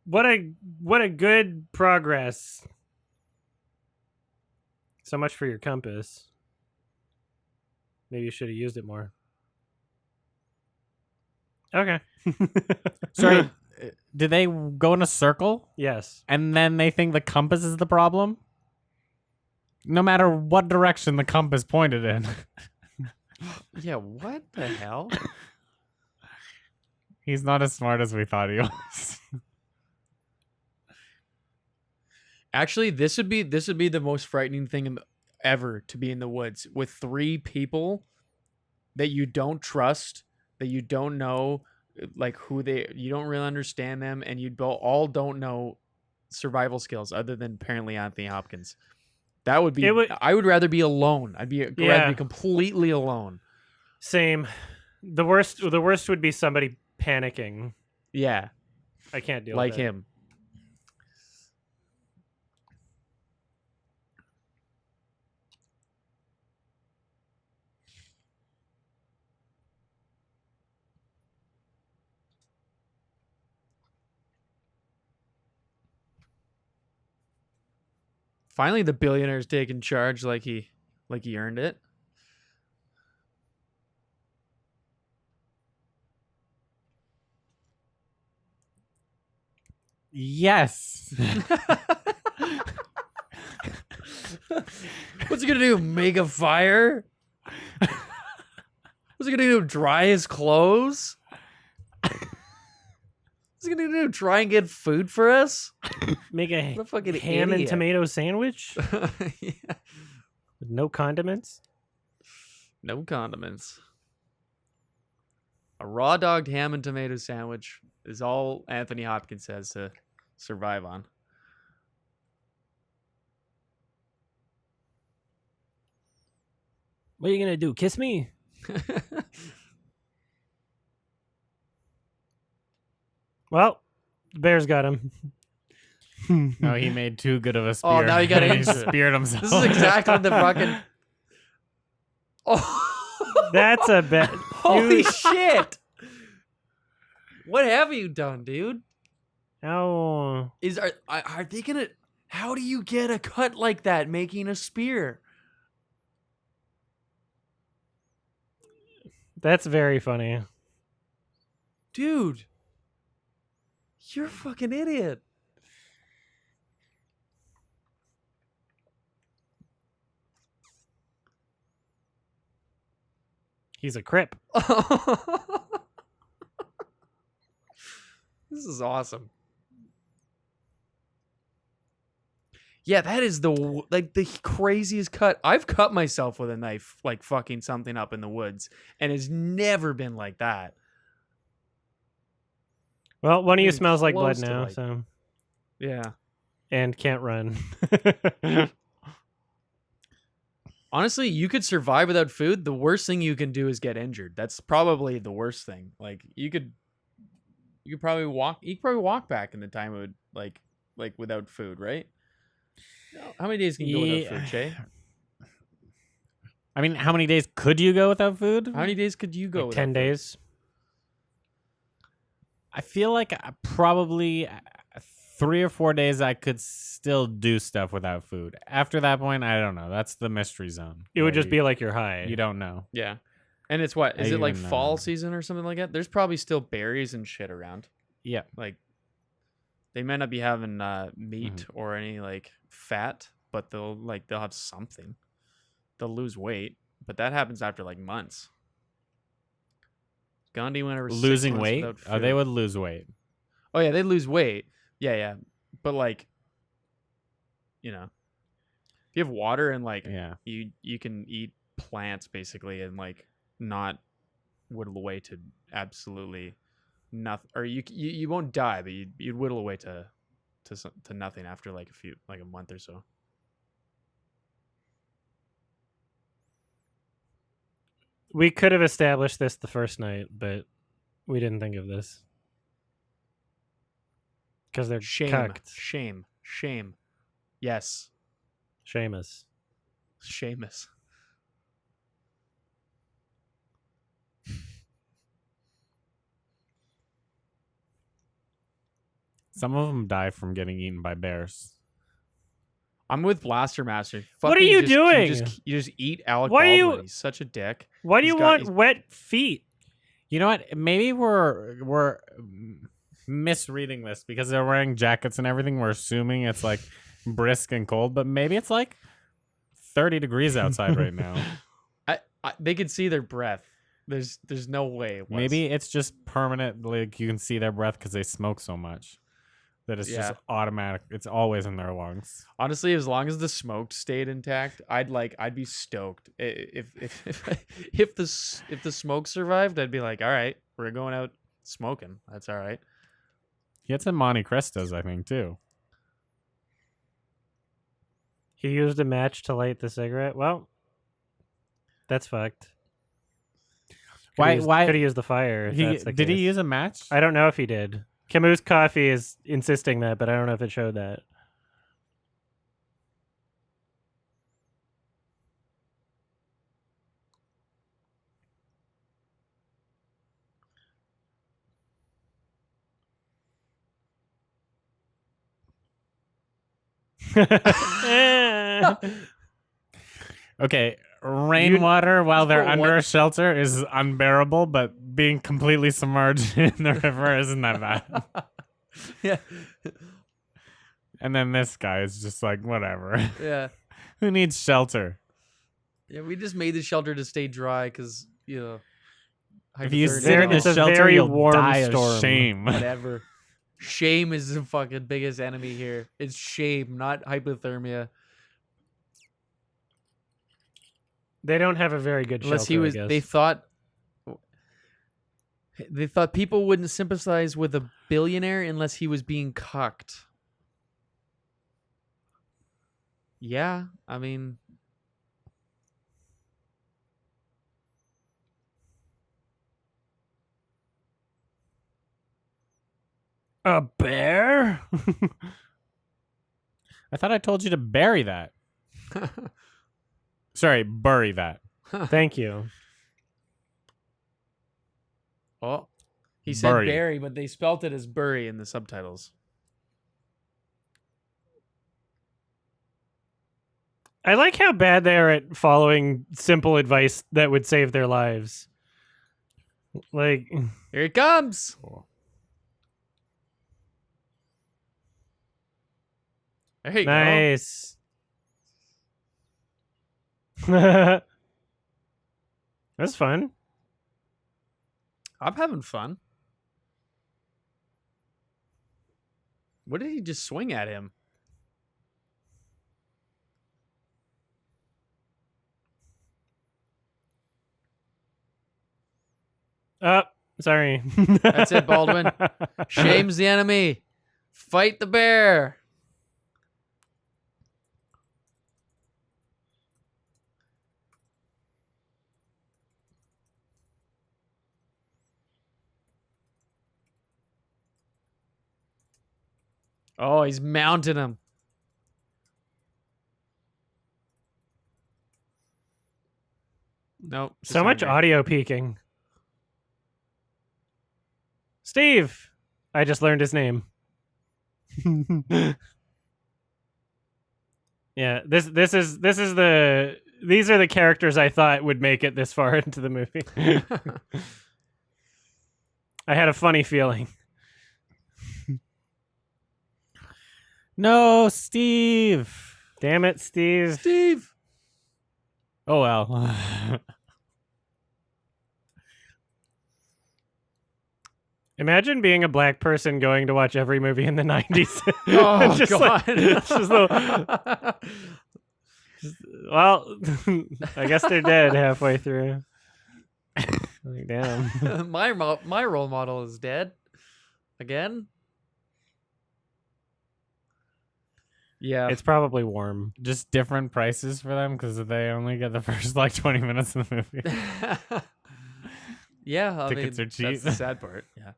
What a good progress. So much for your compass. Maybe you should have used it more. Okay. Sorry, did they go in a circle Yes. and then they think the compass is the problem? No matter what direction the compass pointed in. Yeah, what the hell? He's not as smart as we thought he was. Actually, this would be the most frightening thing ever, to be in the woods with 3 people that you don't trust, that you don't know, like you don't really understand them, and you all don't know survival skills other than apparently Anthony Hopkins. That would be. I would rather be alone. Rather be completely alone. Same. The worst would be somebody panicking. Yeah, I can't deal like with it. him. Finally, the billionaire's taking charge like he earned it. Yes. What's he gonna do? Make a fire? What's he gonna do? Dry his clothes? What's he gonna do? Try and get food for us? Make a fucking ham and idiot. tomato sandwich Yeah. with no condiments. No condiments. A raw dogged ham and tomato sandwich is all Anthony Hopkins has to survive on. What are you gonna do? Kiss me? Well, the bears got him. No, he made too good of a spear. Oh, now he got He injured. speared himself. This is exactly the fucking. Oh, That's a bet. holy shit! What have you done, dude? Oh, Are they gonna? How do you get a cut like that making a spear? that's very funny. Dude, you're a fucking idiot. He's a crip. This is awesome. Yeah, that is the craziest cut. I've cut myself with a knife, like fucking something up in the woods, and it's never been like that. Well, one of you Even smells like blood close to, now, like- so Yeah. and can't run. Honestly, you could survive without food. The worst thing you can do is get injured. That's probably the worst thing. Like you could probably walk. You could probably walk back in the time it would like without food, right? How many days can you go without food, Shae? I mean, how many days could you go without food? How many days could you go? Like without 10 food? days. I feel like probably 3 or 4 days I could still do stuff without food. After that point, I don't know. That's the mystery zone. It would where just be like you're high. you don't know. Yeah. And it's what? Is I it like even, fall season or something like that? There's probably still berries and shit around. Yeah. Like they might not be having meat Mm-hmm. or any like fat, but they'll have something. They'll lose weight, but that happens after like months. Gandhi went over 6 Losing months weight? without Oh, they food. would lose weight. Oh yeah, they lose weight. Yeah. But like, you know, if you have water and like Yeah. you can eat plants basically and like not whittle away to absolutely nothing, or you won't die, but you'd whittle away to nothing after like a month or so. We could have established this the first night, but we didn't think of this. Because they're cucked. Shame. Yes, Seamus. Seamus. Some of them die from getting eaten by bears. I'm with Blaster Master. What are Fucking you just- doing? You just eat Alec Why are Baldwin. you- He's such a dick. Why do He's you got- want wet feet? You know what? Maybe we're misreading this because they're wearing jackets and everything. We're assuming it's like brisk and cold, but maybe it's like 30 degrees outside right now. They could see their breath. There's no way it was. Maybe it's just permanent. Like you can see their breath because they smoke so much that it's just automatic. It's always in their lungs. Honestly, as long as the smoke stayed intact, I'd be stoked. If the smoke survived, I'd be like, all right, we're going out smoking. That's all right. He had some Monte Cristos, I think, too. He used a match to light the cigarette. Well, that's fucked. Why could he use the fire? If that's the did he case. use a match? I don't know if he did. Camus Coffee is insisting that, but I don't know if it showed that. Okay, rainwater while they're for under one- a shelter is unbearable, but being completely submerged in the river isn't that bad. Yeah. And then this guy is just like, whatever. Yeah. Who needs shelter? Yeah, we just made the shelter to stay dry because, you know, If you hypothermia sit in and the It's a shelter, very you'll warm die storm. of shame. whatever. Shame is the fucking biggest enemy here. It's shame, not hypothermia. They don't have a very good Unless shelter, he was, I guess. they thought people wouldn't sympathize with a billionaire unless he was being cucked. Yeah, I mean, A bear? I thought I told you to bury that. Sorry, bury that. Thank you. oh, he said Bury. Barry, but they spelt it as Bury in the subtitles. I like how bad they are at following simple advice that would save their lives. Like, Here it comes. There you go. nice. That's fun. I'm having fun. What did he just swing at him? Oh, sorry. That's it, Baldwin. Shame's the enemy. Fight the bear. Oh, he's mounting him. Nope. just So much hungry. audio peaking. Steve. I just learned his name. Yeah, these are the characters I thought would make it this far into the movie. I had a funny feeling. No, Steve. Damn it, Steve. Steve. Oh, well. Imagine being a black person going to watch every movie in the 90s. Oh, Just God. Well, I guess they're dead halfway through. Like, damn. my role model is dead. Again? Yeah. It's probably warm. Just different prices for them because they only get the first like 20 minutes of the movie. Yeah, I Tickets mean, are cheap. that's the sad part. Yeah.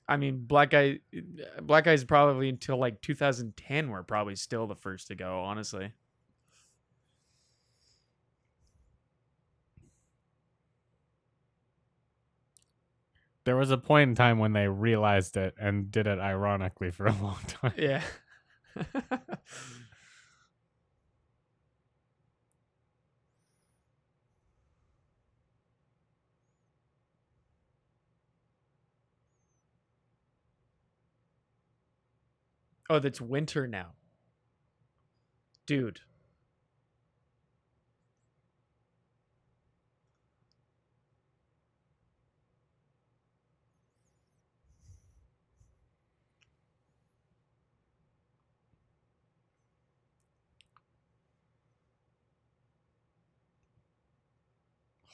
I mean, black guys probably until like 2010 were probably still the first to go, honestly. There was a point in time when they realized it and did it ironically for a long time. Yeah. Oh, that's winter now. Dude.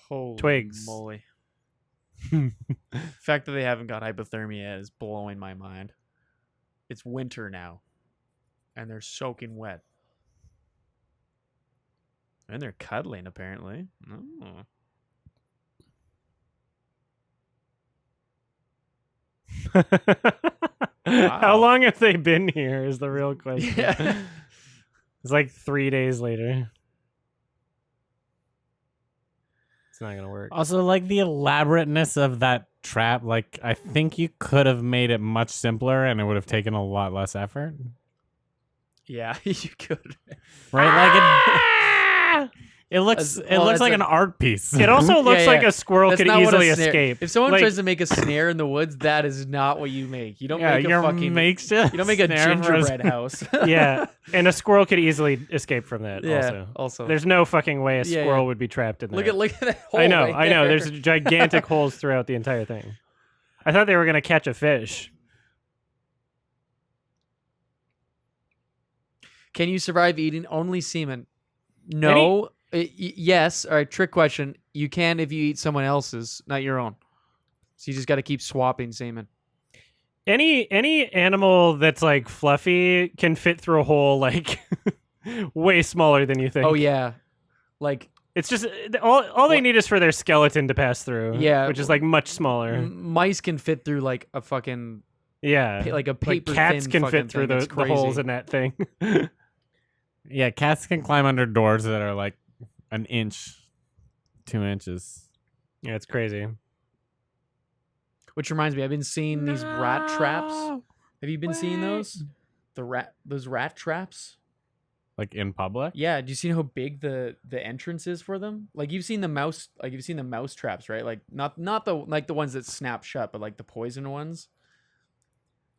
Holy Twigs. moly. The fact that they haven't got hypothermia is blowing my mind. It's winter now. And they're soaking wet. And they're cuddling, apparently. Oh. How Wow. long have they been here is the real question. Yeah. It's like 3 days later. It's not gonna work. Also, like the elaborateness of that trap, like I think you could have made it much simpler and it would have taken a lot less effort. Yeah, you could. Right? Like it looks That's like a- an art piece. It also looks like yeah. a squirrel That's could not what a easily snare- escape. If someone Like, tries to make a snare in the woods, that is not what you make. You don't make a you fucking. makeshift You don't make a snare for gingerbread house. yeah, and a squirrel could easily escape from that. Yeah. Also, there's no fucking way a Yeah, squirrel yeah. would be trapped in there. Look at that hole. I know. right There's there. gigantic holes throughout the entire thing. I thought they were gonna catch a fish. Can you survive eating only semen? No. Yes. All right. Trick question. You can if you eat someone else's, not your own. So you just got to keep swapping semen. Any animal that's like fluffy can fit through a hole like way smaller than you think. Oh yeah. Like It's just all they need is for their skeleton to pass through. Yeah. which is like much smaller. mice can fit through like a fucking Yeah, like a paper cats thin can fucking fit through thing. It's the crazy. holes in that thing. Yeah, cats can climb under doors that are like an inch, 2 inches. Yeah, it's crazy. Which reminds me, I've been seeing these rat traps. Have you been seeing those? Those rat traps? Like in public? Yeah, do you see how big the entrance is for them? Like you've seen the mouse traps, right? Like not the ones that snap shut, but like the poison ones.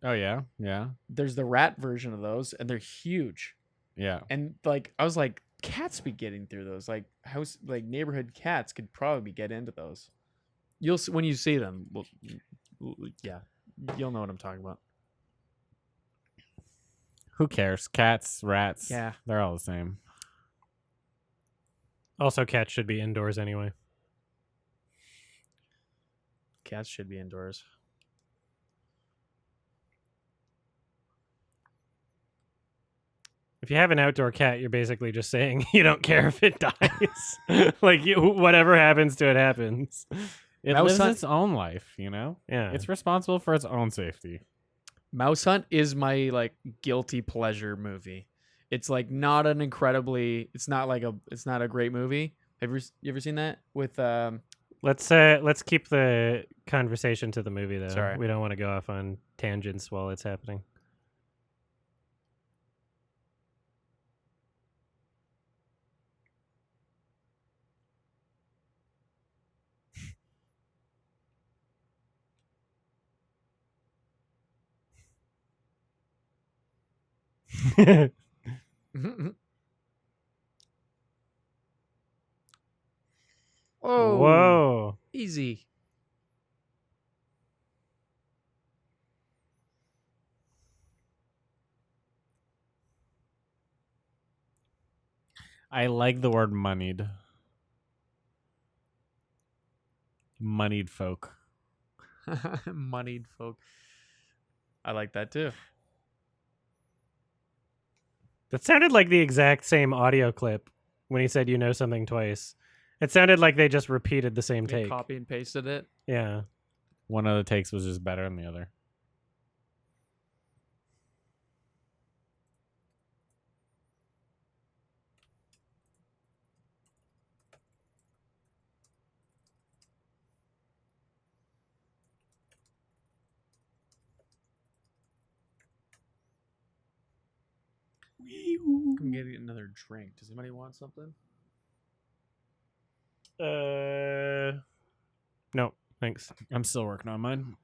Oh yeah, yeah, There's the rat version of those, and they're huge. yeah. And like I was like, cats be getting through those. Like neighborhood cats could probably get into those. You'll when you see them. Well, yeah, you'll know what I'm talking about. Who cares? Cats, rats. Yeah. They're all the same. Also, cats should be indoors anyway. Cats should be indoors. If you have an outdoor cat, you're basically just saying you don't care if it dies. Like whatever happens to it happens. It Mouse lives hunt- its own life, you know? Yeah. It's responsible for its own safety. Mouse Hunt is my like guilty pleasure movie. It's like not an incredibly. It's not a great movie. You ever seen that with Let's keep the conversation to the movie though. Sorry. We don't want to go off on tangents while it's happening. Oh, Whoa. easy. I like the word moneyed. Moneyed folk. Moneyed folk. I like that too. That sounded like the exact same audio clip when he said you know something twice. It sounded like they just repeated the same They take. copy and pasted it. Yeah. One of the takes was just better than the other. I'm getting another drink. Does anybody want something? No, thanks. I'm still working on mine.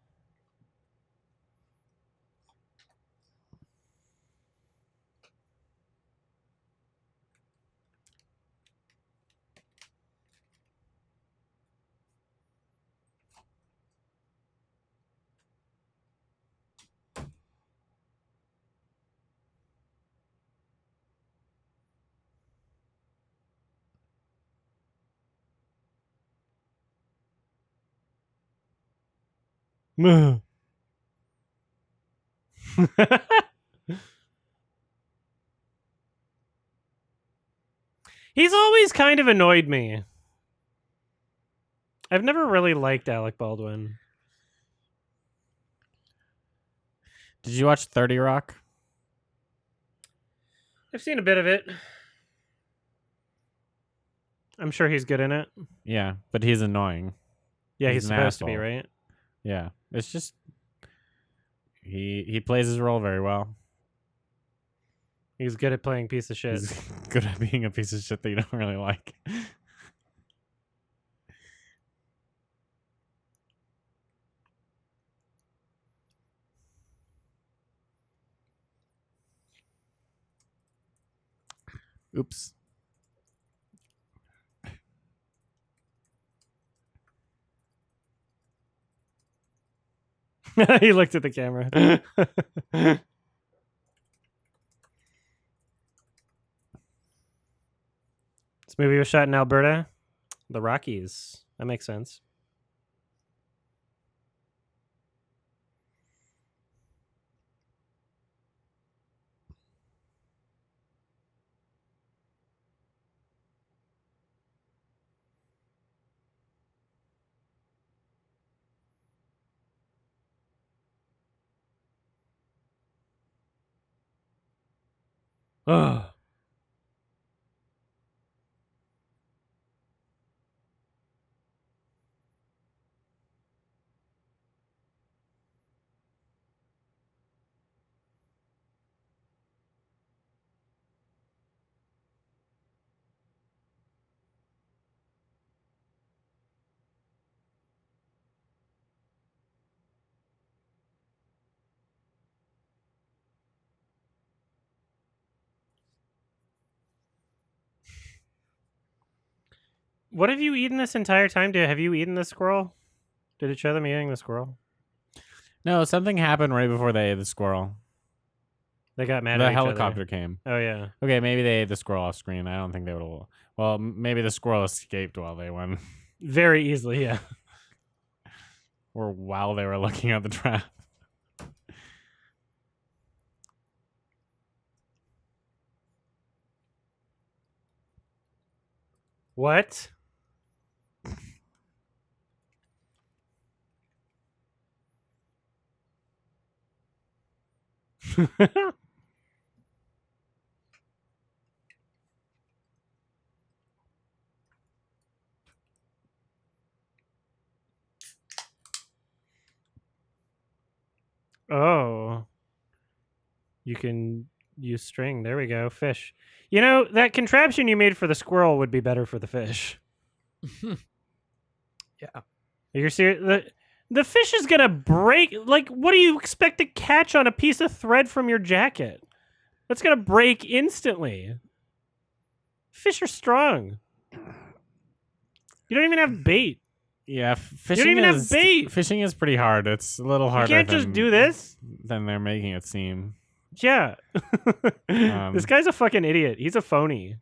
He's always kind of annoyed me. I've never really liked Alec Baldwin. Did you watch 30 Rock? I've seen a bit of it. I'm sure he's good in it. Yeah, but he's annoying. Yeah, He's he's an supposed to be, asshole. right? Yeah, it's just he plays his role very well. He's good at playing piece of shit. He's good at being a piece of shit that you don't really like. Oops. He looked at the camera. This movie was shot in Alberta, the Rockies. That makes sense. Ugh. What have you eaten this entire time? Have you eaten the squirrel? Did it show them eating the squirrel? No, something happened right before they ate the squirrel. They got mad The at each helicopter other. came. Oh, yeah. Okay, maybe they ate the squirrel off screen. I don't think they would have. Well, maybe the squirrel escaped while they went, Very easily, yeah. or while they were looking at the trap. What? Oh. You can use string. There we go. Fish. You know, that contraption you made for the squirrel would be better for the fish. Yeah. You're serious? The fish is going to break. Like, what do you expect to catch on a piece of thread from your jacket? That's going to break instantly. Fish are strong. You don't even have bait. Yeah, fishing even have is bait. fishing is pretty hard. It's a little harder. You can't just do this. than they're making it seem. Yeah. This guy's a fucking idiot. He's a phony.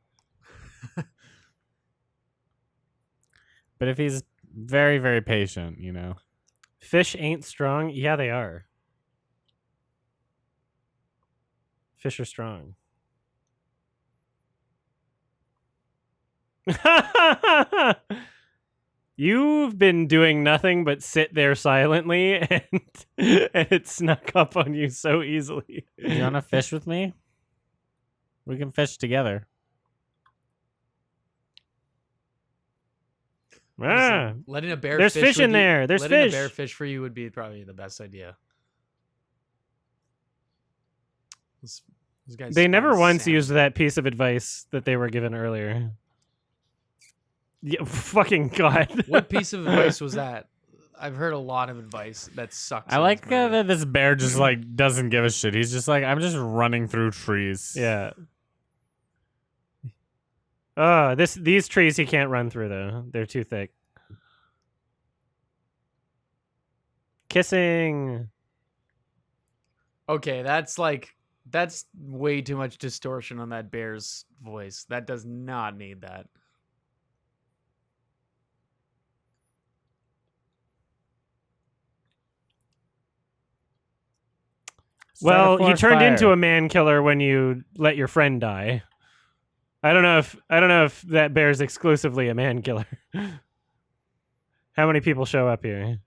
But if he's very, very patient, you know. Fish ain't strong. Yeah, they are. Fish are strong. You've been doing nothing but sit there silently, and it snuck up on you so easily. Do you want to fish with me? We can fish together. Ah, Letting a bear there's fish in with you- there. There's letting fish. a bear fish for you would be probably the best idea. This guy's They never finding once salmon. used that piece of advice that they were given earlier. Yeah, fucking God. What piece of advice was that? I've heard a lot of advice that sucks. I in like this movie. that this bear just like doesn't give a shit. He's just like, I'm just running through trees. Yeah. These trees he can't run through though. They're too thick. Kissing. Okay, that's way too much distortion on that bear's voice. That does not need that. Well, you forest turned fire. into a man killer when you let your friend die. I don't know if that bear's exclusively a man killer. How many people show up here?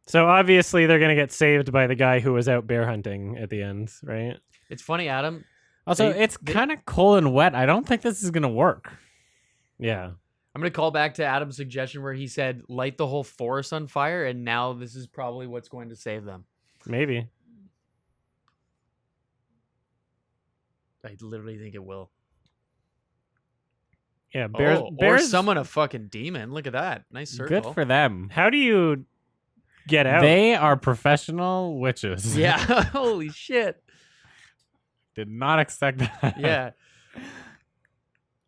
So obviously they're gonna get saved by the guy who was out bear hunting at the end, right? It's funny, Adam. Also, it's kind of cold and wet. I don't think this is gonna work. Yeah. I'm gonna call back to Adam's suggestion where he said light the whole forest on fire, and now this is probably what's going to save them. Maybe. I literally think it will. Yeah, bears. Or summon a fucking demon. Look at that. Nice circle. Good for them. How do you get out? They are professional witches. Yeah. Holy shit. Did not expect that. Yeah.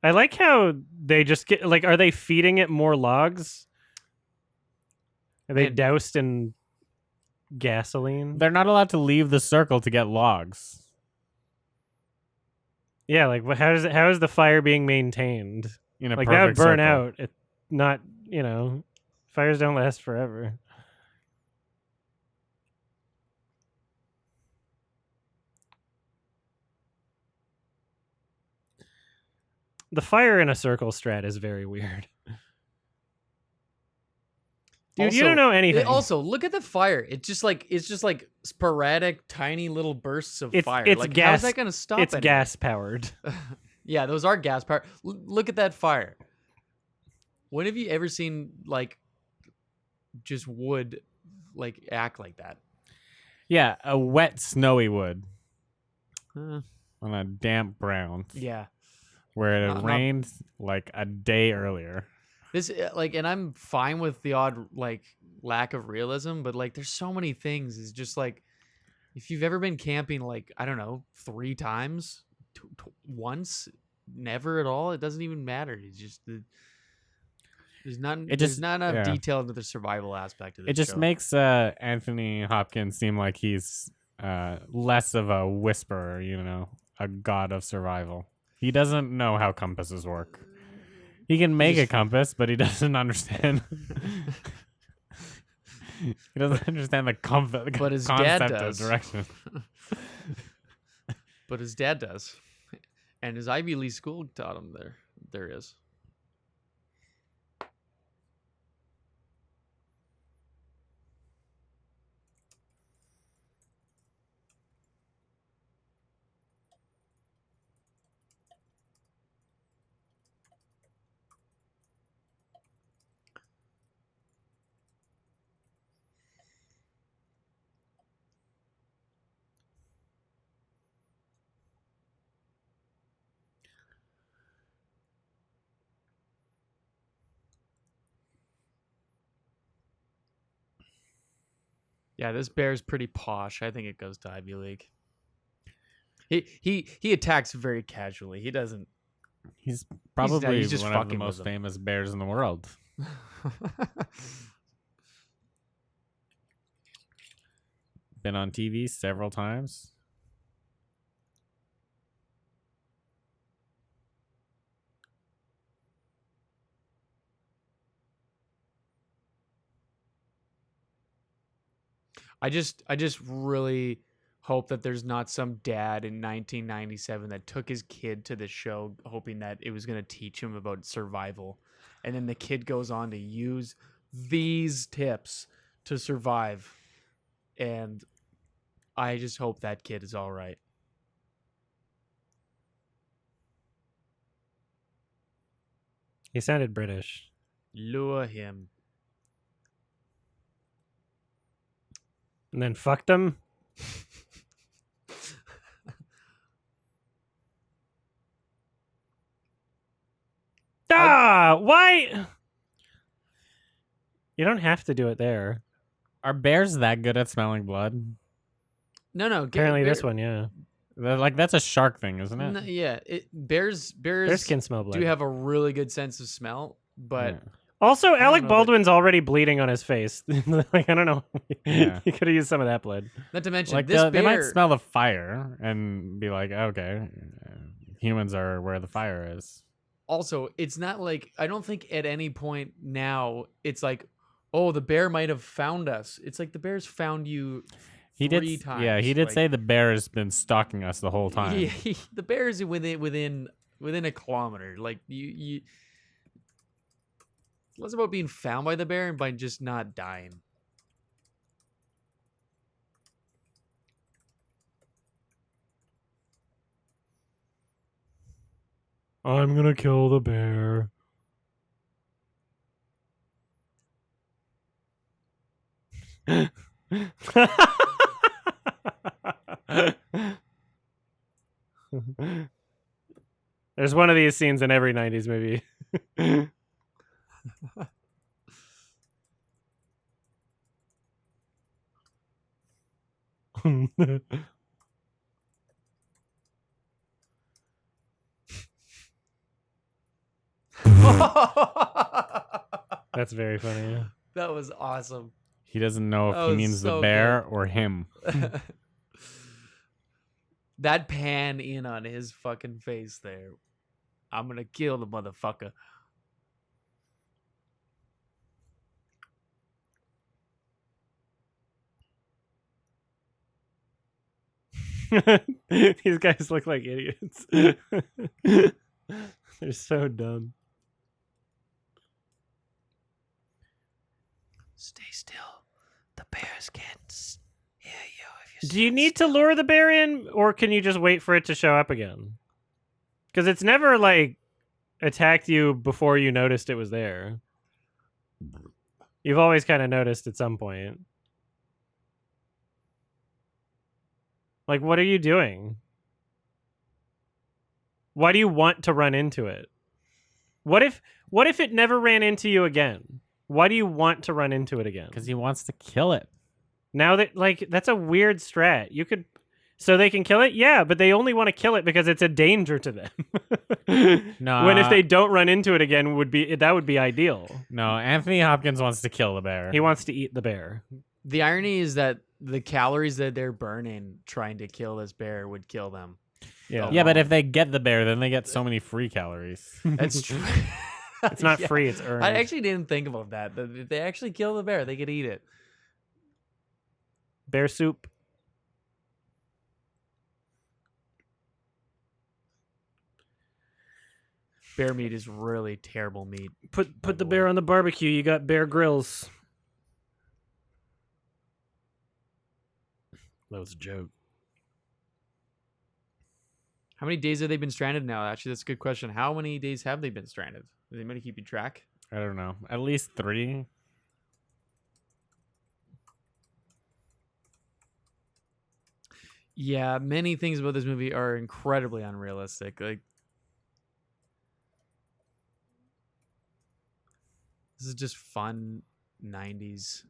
I like how they just get like. Are they feeding it more logs? Are they Man. doused in gasoline? They're not allowed to leave the circle to get logs. Yeah, like how is the fire being maintained? In a Like that would perfect burn circle. out. It not fires don't last forever. The fire in a circle strat is very weird. Dude, you don't know anything. Also, look at the fire. It's just like sporadic, tiny little bursts of fire. It's like, gas. how's that gonna stop? It's anything? gas powered. Yeah, those are gas powered. Look at that fire. When have you ever seen like just wood like act like that? Yeah, a wet, snowy wood Uh, on a damp ground yeah. where it Not- rained like a day earlier. This and I'm fine with the odd like lack of realism, but like there's so many things. It's just like if you've ever been camping, like I don't know, 3 times, once, never at all. It doesn't even matter. It's just there's not enough detail into the survival aspect of this. It just show. makes Anthony Hopkins seem like he's less of a whisperer, a god of survival. He doesn't know how compasses work. He can make a compass, but he doesn't understand. He doesn't understand the But his concept dad of does. direction. But his dad does, and his Ivy League school taught him there is. Yeah, this bear's pretty posh. I think it goes to Ivy League. He attacks very casually. He doesn't. He's probably he's just one of the fucking with most them. famous bears in the world. Been on TV several times. I just really hope that there's not some dad in 1997 that took his kid to the show hoping that it was going to teach him about survival, and then the kid goes on to use these tips to survive, and I just hope that kid is all right. He sounded British. Lure him. And then fucked him. Why? You don't have to do it there. Are bears that good at smelling blood? No. Apparently this one, yeah. That's a shark thing, isn't it? Yeah, bears Bears can smell blood. do have a really good sense of smell, but Yeah. Also, Alec know that- Baldwin's already bleeding on his face. Like, I don't know. Yeah. He could have used some of that blood. not to mention Like this bear. they might smell the fire and be like, okay, humans are where the fire is. Also, it's not like I don't think at any point now it's like, Oh, the bear might have found us. It's like the bear's found you He did. three times. Yeah, he did like, say the bear has been stalking us the whole time. Yeah, the bear's within a kilometer. Like you it's less about being found by the bear and by just not dying. I'm gonna kill the bear. There's one of these scenes in every 90s movie. That's very funny. Yeah. That was awesome. He doesn't know if That he was means the so bear or him. That pan in on his fucking face there. I'm gonna kill the motherfucker. These guys look like idiots. They're so dumb. Stay still. The bears can't hear you if you Do you need to lure the bear in, or can you just wait for it to show up again? Because it's never like attacked you before you noticed it was there. You've always kind of noticed at some point. Like, what are you doing? Why do you want to run into it? What if it never ran into you again? Why do you want to run into it again? Because he wants to kill it. Now that, like, that's a weird strat. You could, so they can kill it? Yeah, but they only want to kill it because it's a danger to them. No. When if they don't run into it again, would be ideal. No, Anthony Hopkins wants to kill the bear. He wants to eat the bear. The irony is that the calories that they're burning trying to kill this bear would kill them. Yeah. Yeah, but if they get the bear, then they get so many free calories. That's true. It's not Yeah. free, it's earned. I actually didn't think about that. If they actually kill the bear, they could eat it. Bear soup. Bear meat is really terrible meat. Put the bear on the barbecue. You got Bear Grylls. That was a joke. How many days have they been stranded now? Actually, that's a good question. How many days have they been stranded? Is anybody keeping track? I don't know. At least 3. Yeah, many things about this movie are incredibly unrealistic. Like, this is just fun 90s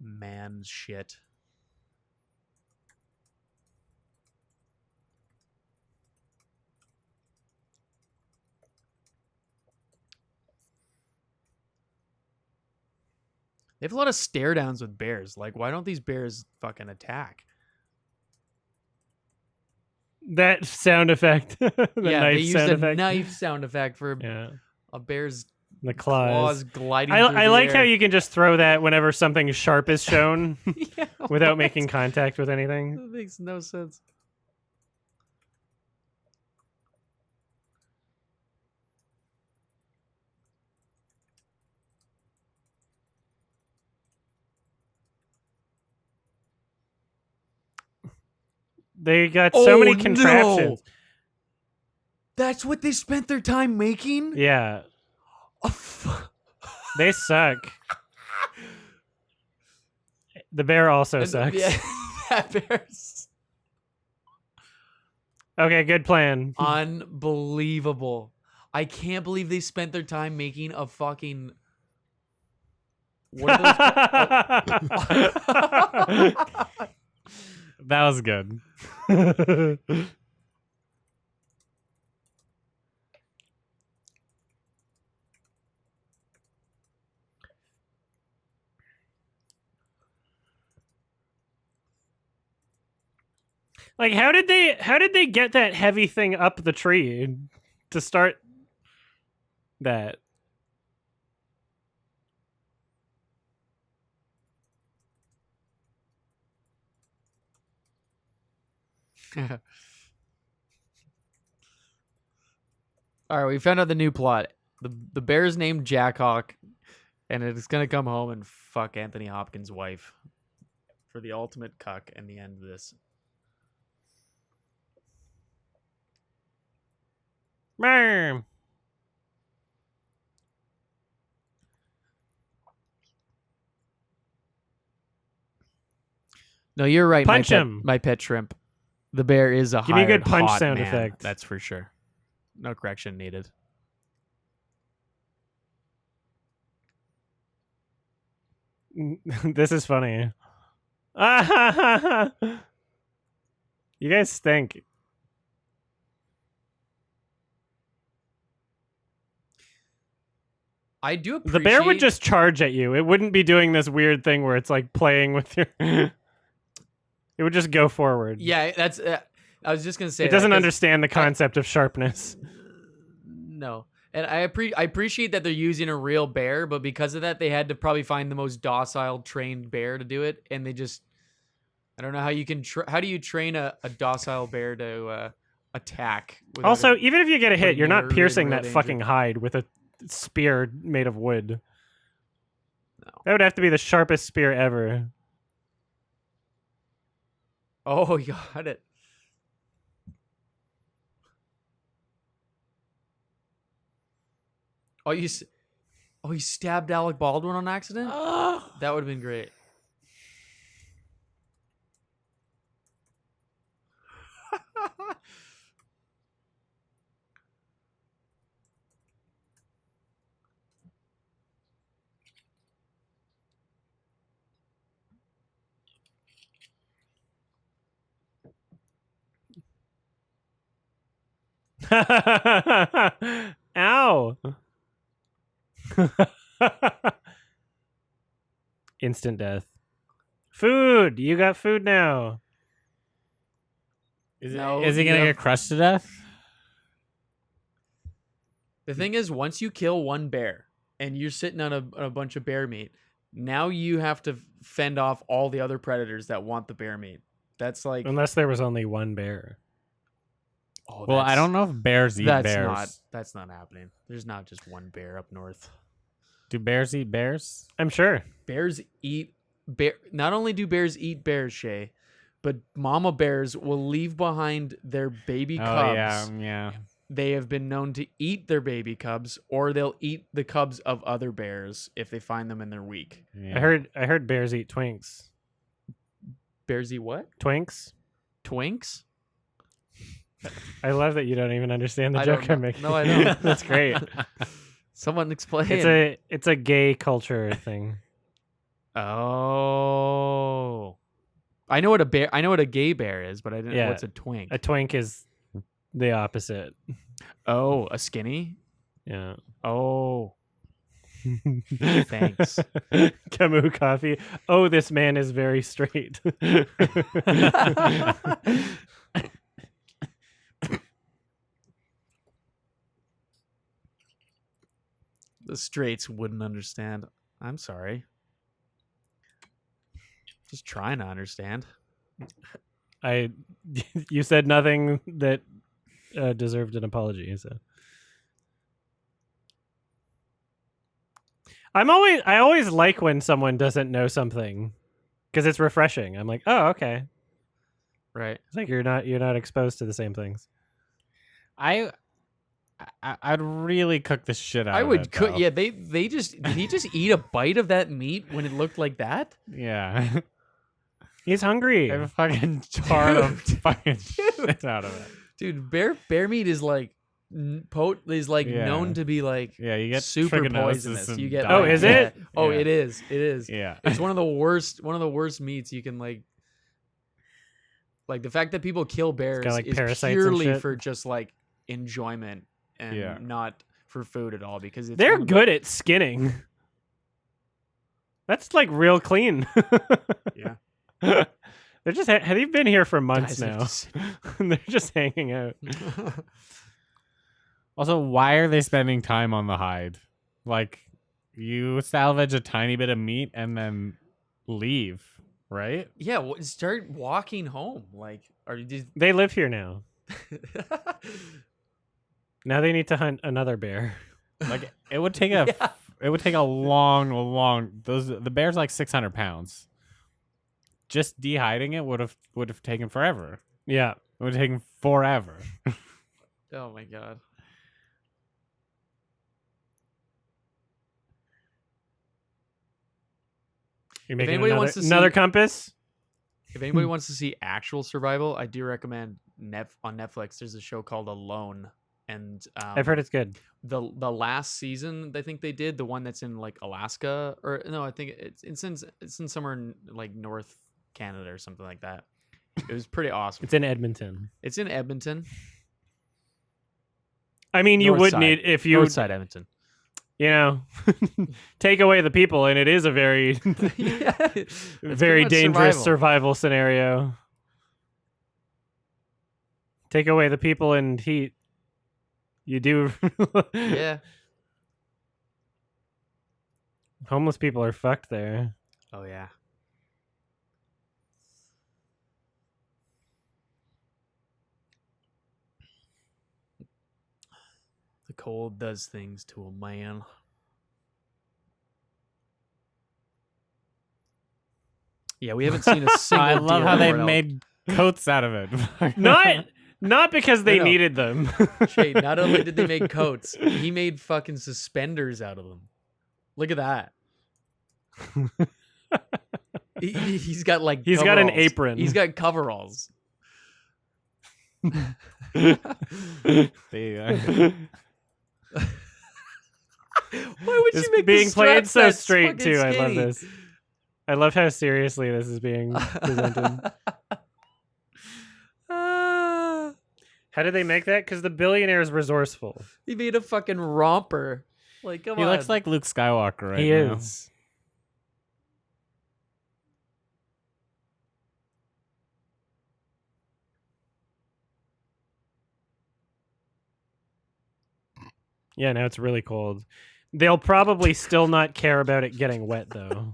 man shit. They have a lot of stare downs with bears. Like, why don't these bears fucking attack? That sound effect. The Yeah, knife they used sound a effect. knife sound effect for Yeah. a bear's The claws claws. gliding I through the like how air. you can just throw that whenever something sharp is shown Yeah, without what? making contact with anything. That makes no sense. They got so many Oh, contraptions. no. That's what they spent their time making? Yeah. Oh, fuck. They suck. The bear also sucks. Yeah, that bear's Okay, good plan. unbelievable. I can't believe they spent their time making a fucking. What are those? That was good. Like, how did they get that heavy thing up the tree to start that? All right, we found out the new plot. The bear's named Jackhawk, and it's gonna come home and fuck Anthony Hopkins' wife for the ultimate cuck in the end of this. Meow. No, you're right. Punch my pet, him. My pet shrimp. The bear is a Give me a good hired punch hot sound man, effect. That's for sure. No correction needed. This is funny. You guys stink. I do appreciate The bear would just charge at you. It wouldn't be doing this weird thing where it's like playing with your. It would just go forward. Yeah, that's. I was just gonna say It doesn't that 'cause understand the concept of sharpness. No, and I appreciate that they're using a real bear, but because of that, they had to probably find the most docile, trained bear to do it, and they just. I don't know how you can. How do you train a docile bear to attack? without Also, it even if you get a hit, putting you're it not in piercing real that danger? fucking hide with a spear made of wood. No. That would have to be the sharpest spear ever. Oh, you got it. Oh, you stabbed Alec Baldwin on accident? That would have been great. Ow. Instant death. Food. You got food now. Is No, he you gonna have- get crushed to death? The thing is, once you kill one bear and you're sitting on a bunch of bear meat, now you have to fend off all the other predators that want the bear meat. That's like, Unless there was only one bear. oh, Well, I that's- don't know if bears eat bears. That's not happening. There's not just one bear up north. Do bears eat bears? I'm sure. Bears eat bear. Not only do bears eat bears, Shae, but mama bears will leave behind their baby cubs. Yeah. They have been known to eat their baby cubs, or they'll eat the cubs of other bears if they find them and they're weak. Yeah. I heard bears eat twinks. Bears eat what? Twinks? Twinks? I love that you don't even understand the I don't joke I'm know. making. No, I don't. That's great. Someone explain. It's a gay culture thing. Oh. I know what a gay bear is, but I didn't know Yeah. what's a twink. A twink is the opposite. Oh, a skinny? Yeah. Oh. Thanks. Camus coffee. Oh, this man is very straight. The straights wouldn't understand. I'm sorry. Just trying to understand. You said nothing that deserved an apology. So I always like when someone doesn't know something because it's refreshing. I'm like, oh, okay. Right. It's like you're not exposed to the same things. I'd really cook the shit out I of would it, cook. though. Yeah, they just did he just eat a bite of that meat when it looked like that? Yeah. He's hungry. I have a fucking jar of fucking shit out of it. Dude, bear meat is like Yeah. known to be like Yeah, you get super trichinosis poisonous. and You get Oh, like, is yeah. it? Oh, Yeah. it is. It is. Yeah. It's one of the worst meats you can like the fact that people kill bears like, is parasites and purely shit. for just like enjoyment and Yeah. not for food at all because it's They're one of the- good at skinning. That's like real clean. Yeah. They're just have you been here for months Guys are now? just- They're just hanging out. Also, why are they spending time on the hide? Like, you salvage a tiny bit of meat and then leave. right? Yeah, start walking home. Like, are you just... They live here now. Now they need to hunt another bear. Like it would take a Yeah. it would take a long the bear's like 600 pounds. Just dehiding it would have taken forever. Yeah. It would have taken forever. Oh my god. You're making anybody another, wants to another see- compass? If anybody wants to see actual survival, I do recommend on Netflix. There's a show called Alone, and I've heard it's good. the last season. I think they did the one that's in like Alaska, or no, I think it's in somewhere in like North Canada or something like that. It was pretty awesome. It's in Edmonton. It's in Edmonton. I mean, you North would side. need if you Northside Edmonton. you know take away the people, and it is a very Yeah, it's very pretty much dangerous survival scenario. Take away the people and heat. You do. Yeah. Homeless people are fucked there. Oh yeah. The cold does things to a man. Yeah, we haven't seen a single. I love deer how they or elk. made coats out of it. Not because they No. needed them. Shay, not only did they make coats, he made fucking suspenders out of them. Look at that. He's got like He's got an coveralls. apron. He's got coveralls. They, Why would It's you make being the played straps so that straight fucking too. I love skinny? this. I love how seriously this is being presented. How did they make that? Because the billionaire is resourceful. He made a fucking romper. Like, come he on. looks like Luke Skywalker right He now. is. Yeah, now it's really cold. They'll probably still not care about it getting wet, though.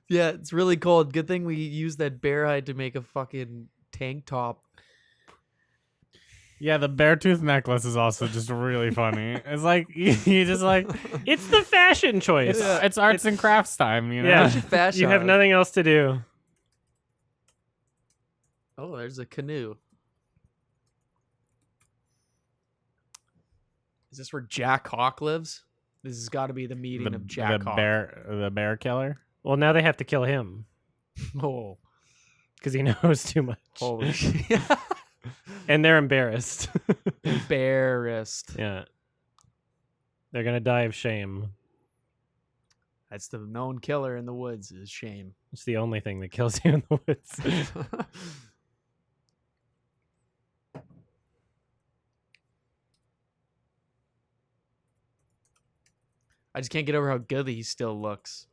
Yeah, it's really cold. Good thing we used that bear hide to make a fucking tank top. Yeah, the bear tooth necklace is also just really funny. It's like you just like It's the fashion choice. it's arts and crafts time, you know. Yeah. Fashion. You have nothing else to do. Oh, there's a canoe. Is this where Jack Hawk lives? This has got to be the meeting of Jack Hawk. the bear killer. Well, now they have to kill him Oh, because he knows too much. holy shit. And they're embarrassed. Embarrassed. Yeah. They're going to die of shame. That's the known killer in the woods is shame. It's the only thing that kills you in the woods. I just can't get over how good he still looks.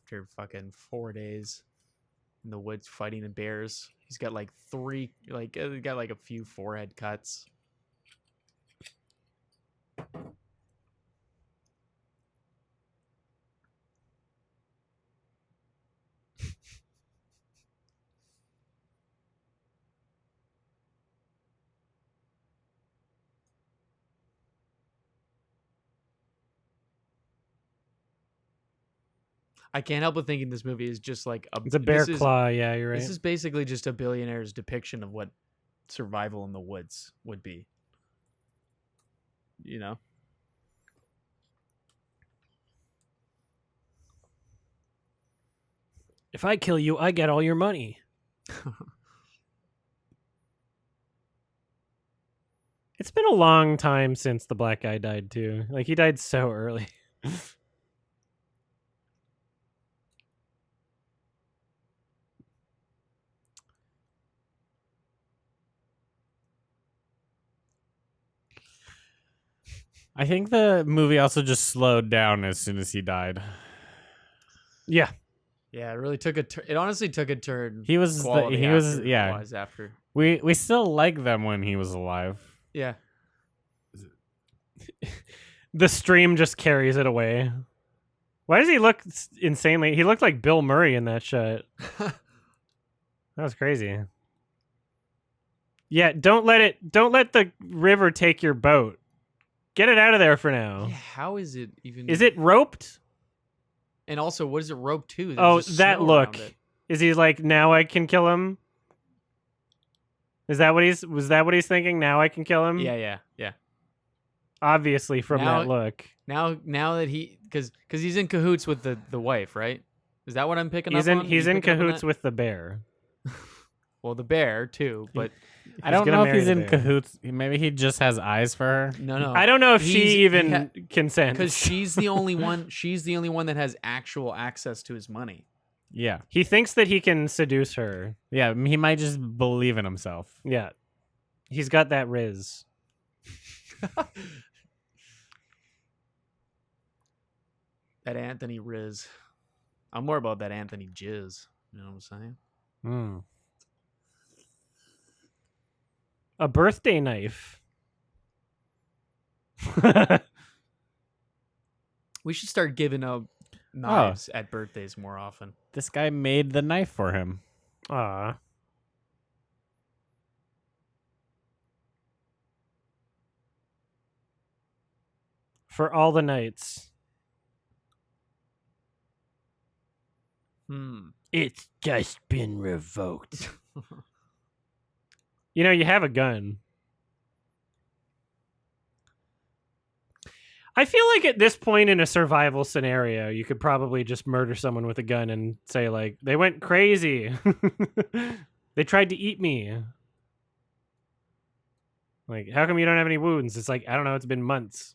After fucking 4 days in the woods fighting the bears. He's got like he got like a few forehead cuts. I can't help but thinking this movie is just like It's a bear this is- claw. Yeah, you're right. This is basically just a billionaire's depiction of what survival in the woods would be. You know? If I kill you, I get all your money. It's been a long time since the black guy died, too. Like, he died so early. I think the movie also just slowed down as soon as he died. Yeah. Yeah, it really took a turn. It honestly took a turn. He was wise after. We still like them when he was alive. Yeah. The stream just carries it away. Why does he look insanely? He looked like Bill Murray in that shot. That was crazy. Yeah, don't let the river take your boat. Get it out of there for now. Yeah, how is it even? Is it roped? And also, what is it roped to? There's Oh, just that snow look. around it. Is he like, now I can kill him? Was that what he's thinking? Now I can kill him? Yeah. Obviously from Now- that look. Now that because he's in cahoots with the wife, right? Is that what I'm picking up on? He's You in picking up on cahoots that? with the bear. Well, the bear too, but I don't gonna know if marry he's the in bear. cahoots. Maybe he just has eyes for her. no. I don't know if He's- she he even ha- consents. Because she's the only one. She's the only one that has actual access to his money. Yeah. He thinks that he can seduce her. Yeah. He might just believe in himself. Yeah. He's got that riz. That Anthony Riz. I'm more about that Anthony Jizz. You know what I'm saying? Hmm. A birthday knife. We should start giving out knives at birthdays more often. This guy made the knife for him. Aw. For all the nights. It's just been revoked. You know, you have a gun. I feel like at this point in a survival scenario, you could probably just murder someone with a gun and say, like, they went crazy. They tried to eat me. Like, how come you don't have any wounds? It's like, I don't know, it's been months.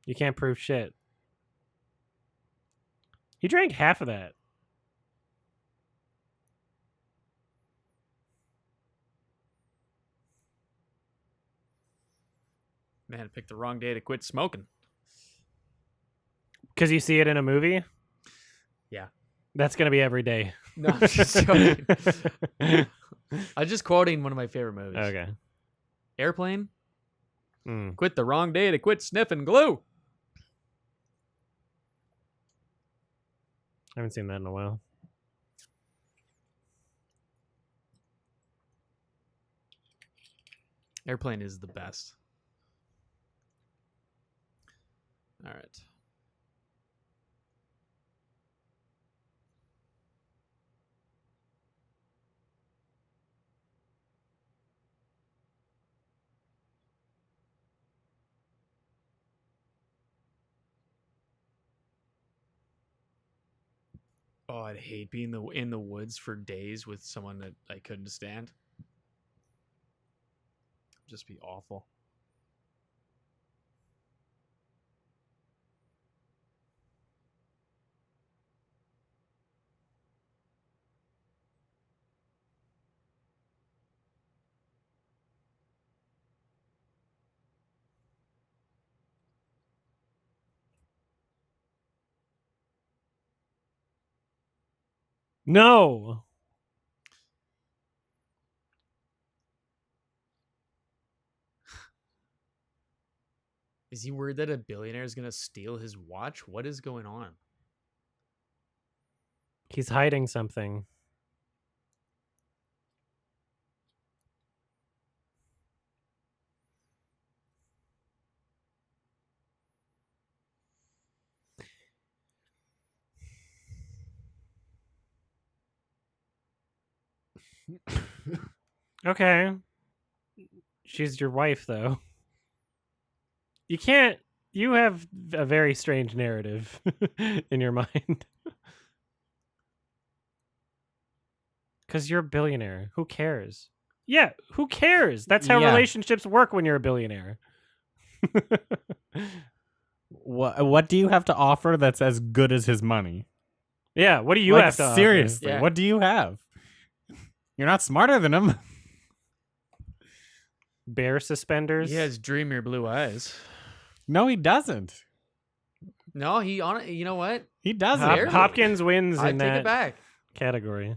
You can't prove shit. He drank half of that. Man, I picked the wrong day to quit smoking. Because you see it in a movie? Yeah. That's going to be every day. No, I'm just joking. I'm just quoting one of my favorite movies. Okay. Airplane. Mm. Quit the wrong day to quit sniffing glue. I haven't seen that in a while. Airplane is the best. All right. Oh, I'd hate being in the woods for days with someone that I couldn't stand. Just be awful. No. Is he worried that a billionaire is going to steal his watch? What is going on? He's hiding something. Okay. She's your wife, though. You can't. You have a very strange narrative in your mind. Because you're a billionaire. Who cares? Yeah, who cares? That's how Yeah. relationships work when you're a billionaire. What do you have to offer that's as good as his money? Yeah, what do you Like, have to offer? seriously, Yeah. what do you have? You're not smarter than him. Bear suspenders? He has dreamier blue eyes. No, he doesn't. No, you know what? He doesn't. Barely. Hopkins wins I in take that it back. category.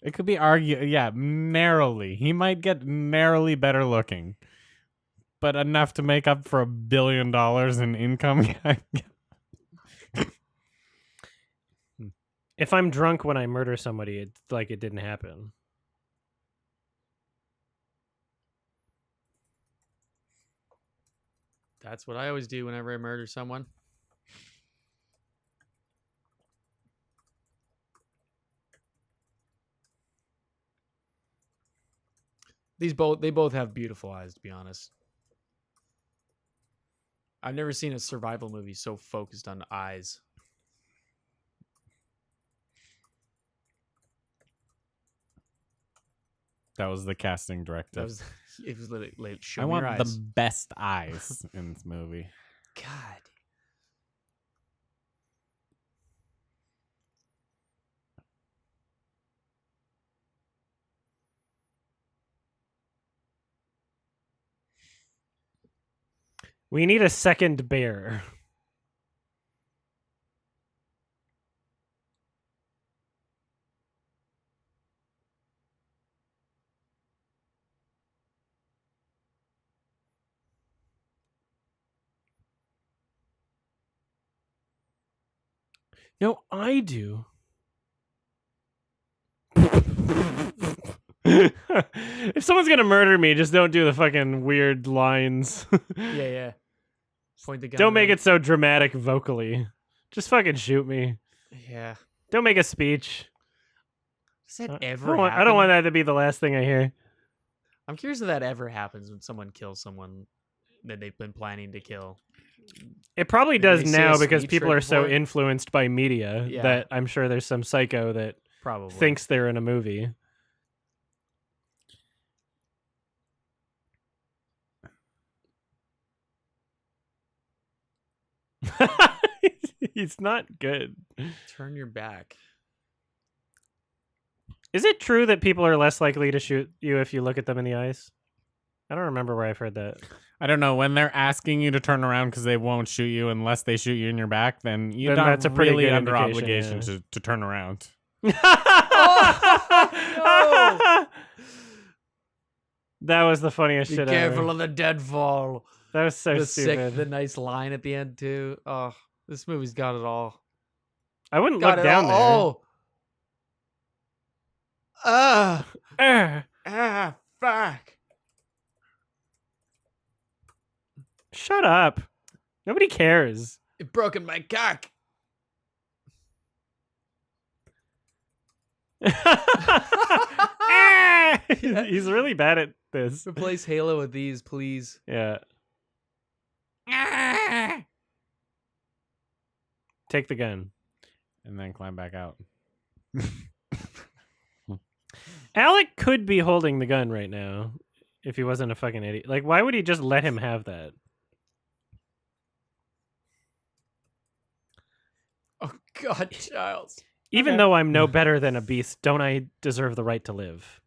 It could be narrowly. He might get narrowly better looking, but enough to make up for $1 billion in income. If I'm drunk when I murder somebody, it's like it didn't happen. That's what I always do whenever I murder someone. They both have beautiful eyes, to be honest. I've never seen a survival movie so focused on eyes. That was the casting That directive. was it was literally show I me want your the eyes. best eyes in this movie. God. We need a second bear. No, I do. If someone's gonna murder me, just don't do the fucking weird lines. Yeah. Point the gun. Don't make at it so dramatic vocally. Just fucking shoot me. him. Yeah. Don't make a speech. Does that I ever don't happen? I don't want that to be the last thing I hear. I'm curious if that ever happens when someone kills someone that they've been planning to kill. It probably Did they does say now a because speech people right are so before it? influenced by media Yeah. that I'm sure there's some psycho that Probably. thinks they're in a movie. He's not good. Turn your back. Is it true that people are less likely to shoot you if you look at them in the eyes? I don't remember where I've heard that. I don't know. When they're asking you to turn around because they won't shoot you unless they shoot you in your back, then you're Then not that's a pretty really good under indication, obligation yeah. to turn around. Oh, That was the funniest Be shit careful ever. of the deadfall. That was so The stupid. nice line at the end too. Oh, this movie's got it all. I wouldn't Got look it down all. Oh. there. Fuck. Shut up. Nobody cares. It broken my cock. He's really bad at this. Replace Halo with these, please. Yeah. Take the gun. And then climb back out. Alec could be holding the gun right now if he wasn't a fucking idiot. Like, why would he just let him have that? Oh God, Giles. Even Okay. though I'm no better than a beast, don't I deserve the right to live?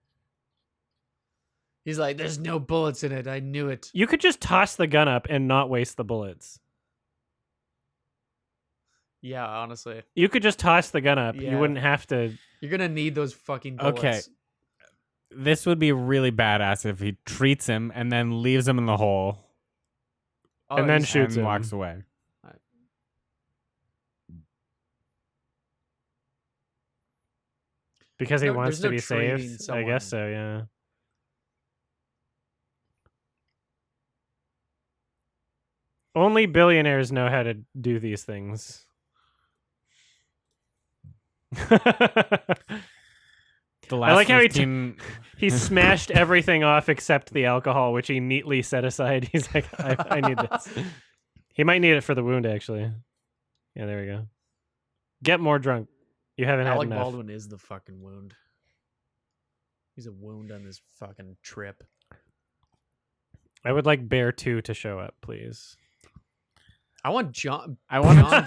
He's like, there's no bullets in it. I knew it. You could just toss the gun up and not waste the bullets. Yeah, honestly. You could just toss the gun up. Yeah. You wouldn't have to. You're gonna need those fucking bullets. Okay. This would be really badass if he treats him and then leaves him in the hole Oh, and then he's- shoots and him. walks away. Because he No, wants there's to no be trading safe. I guess someone. so, yeah. Only billionaires know how to do these things. The last like how he 15 He smashed everything off except the alcohol, which he neatly set aside. He's like, I need this. He might need it for the wound, actually. Yeah, there we go. Get more drunk. You haven't Alec had enough. Baldwin is the fucking wound. He's a wound on this fucking trip. I would like Bear 2 to show up, please. I want John's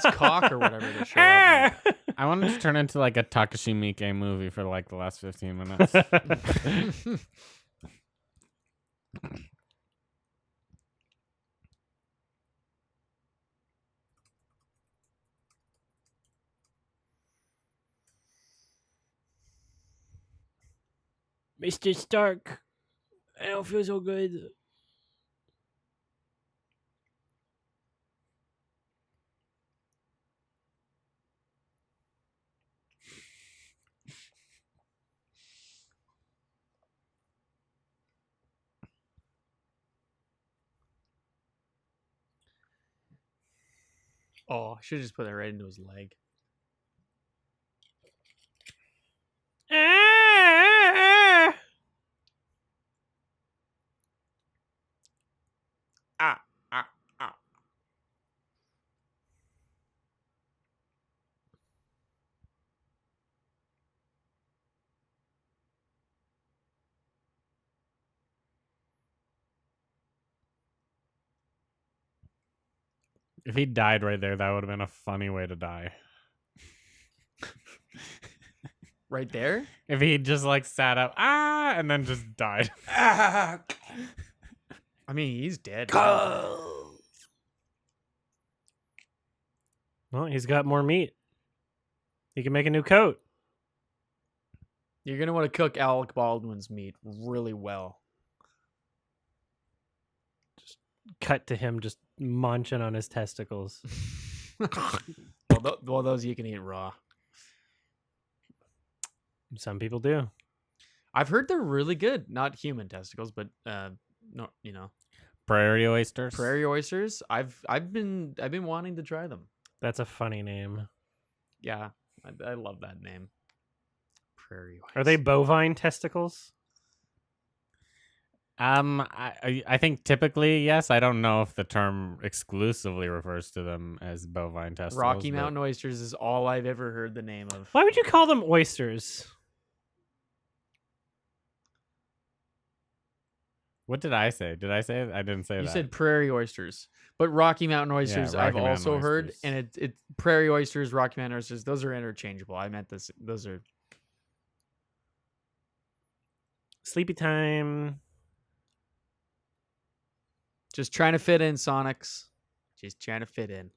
to cock or whatever to show up. I wanted to turn into like a Takashi Miike movie for like the last 15 minutes. Man. Mr. Stark, I don't feel so good. Oh, I should have just put that right into his leg. Ah, ah, ah. If he died right there, that would have been a funny way to die. Right there? If he just like sat up, and then just died. I mean, he's dead. now. Well, he's got more meat. He can make a new coat. You're going to want to cook Alec Baldwin's meat really well. Cut to him just munching on his testicles. Well, those you can eat raw. Some people do. I've heard they're really good. Not human testicles, but no, Prairie oysters. prairie oysters. I've been wanting to try them. That's a funny name. Yeah, I love that name. Prairie oysters. Are they bovine testicles? I think typically yes. I don't know if the term exclusively refers to them as bovine testicles. Rocky but- Mountain oysters is all I've ever heard the name of. Why would you call them oysters? What did I say? Did I say it? I didn't say You that. said prairie oysters, but Rocky Mountain oysters I've Rocky Mountain also heard, oysters. and it prairie oysters, Rocky Mountain oysters. Those are interchangeable. I meant this. Those are Sleepy time. just trying to fit in, Sonics. Just trying to fit in.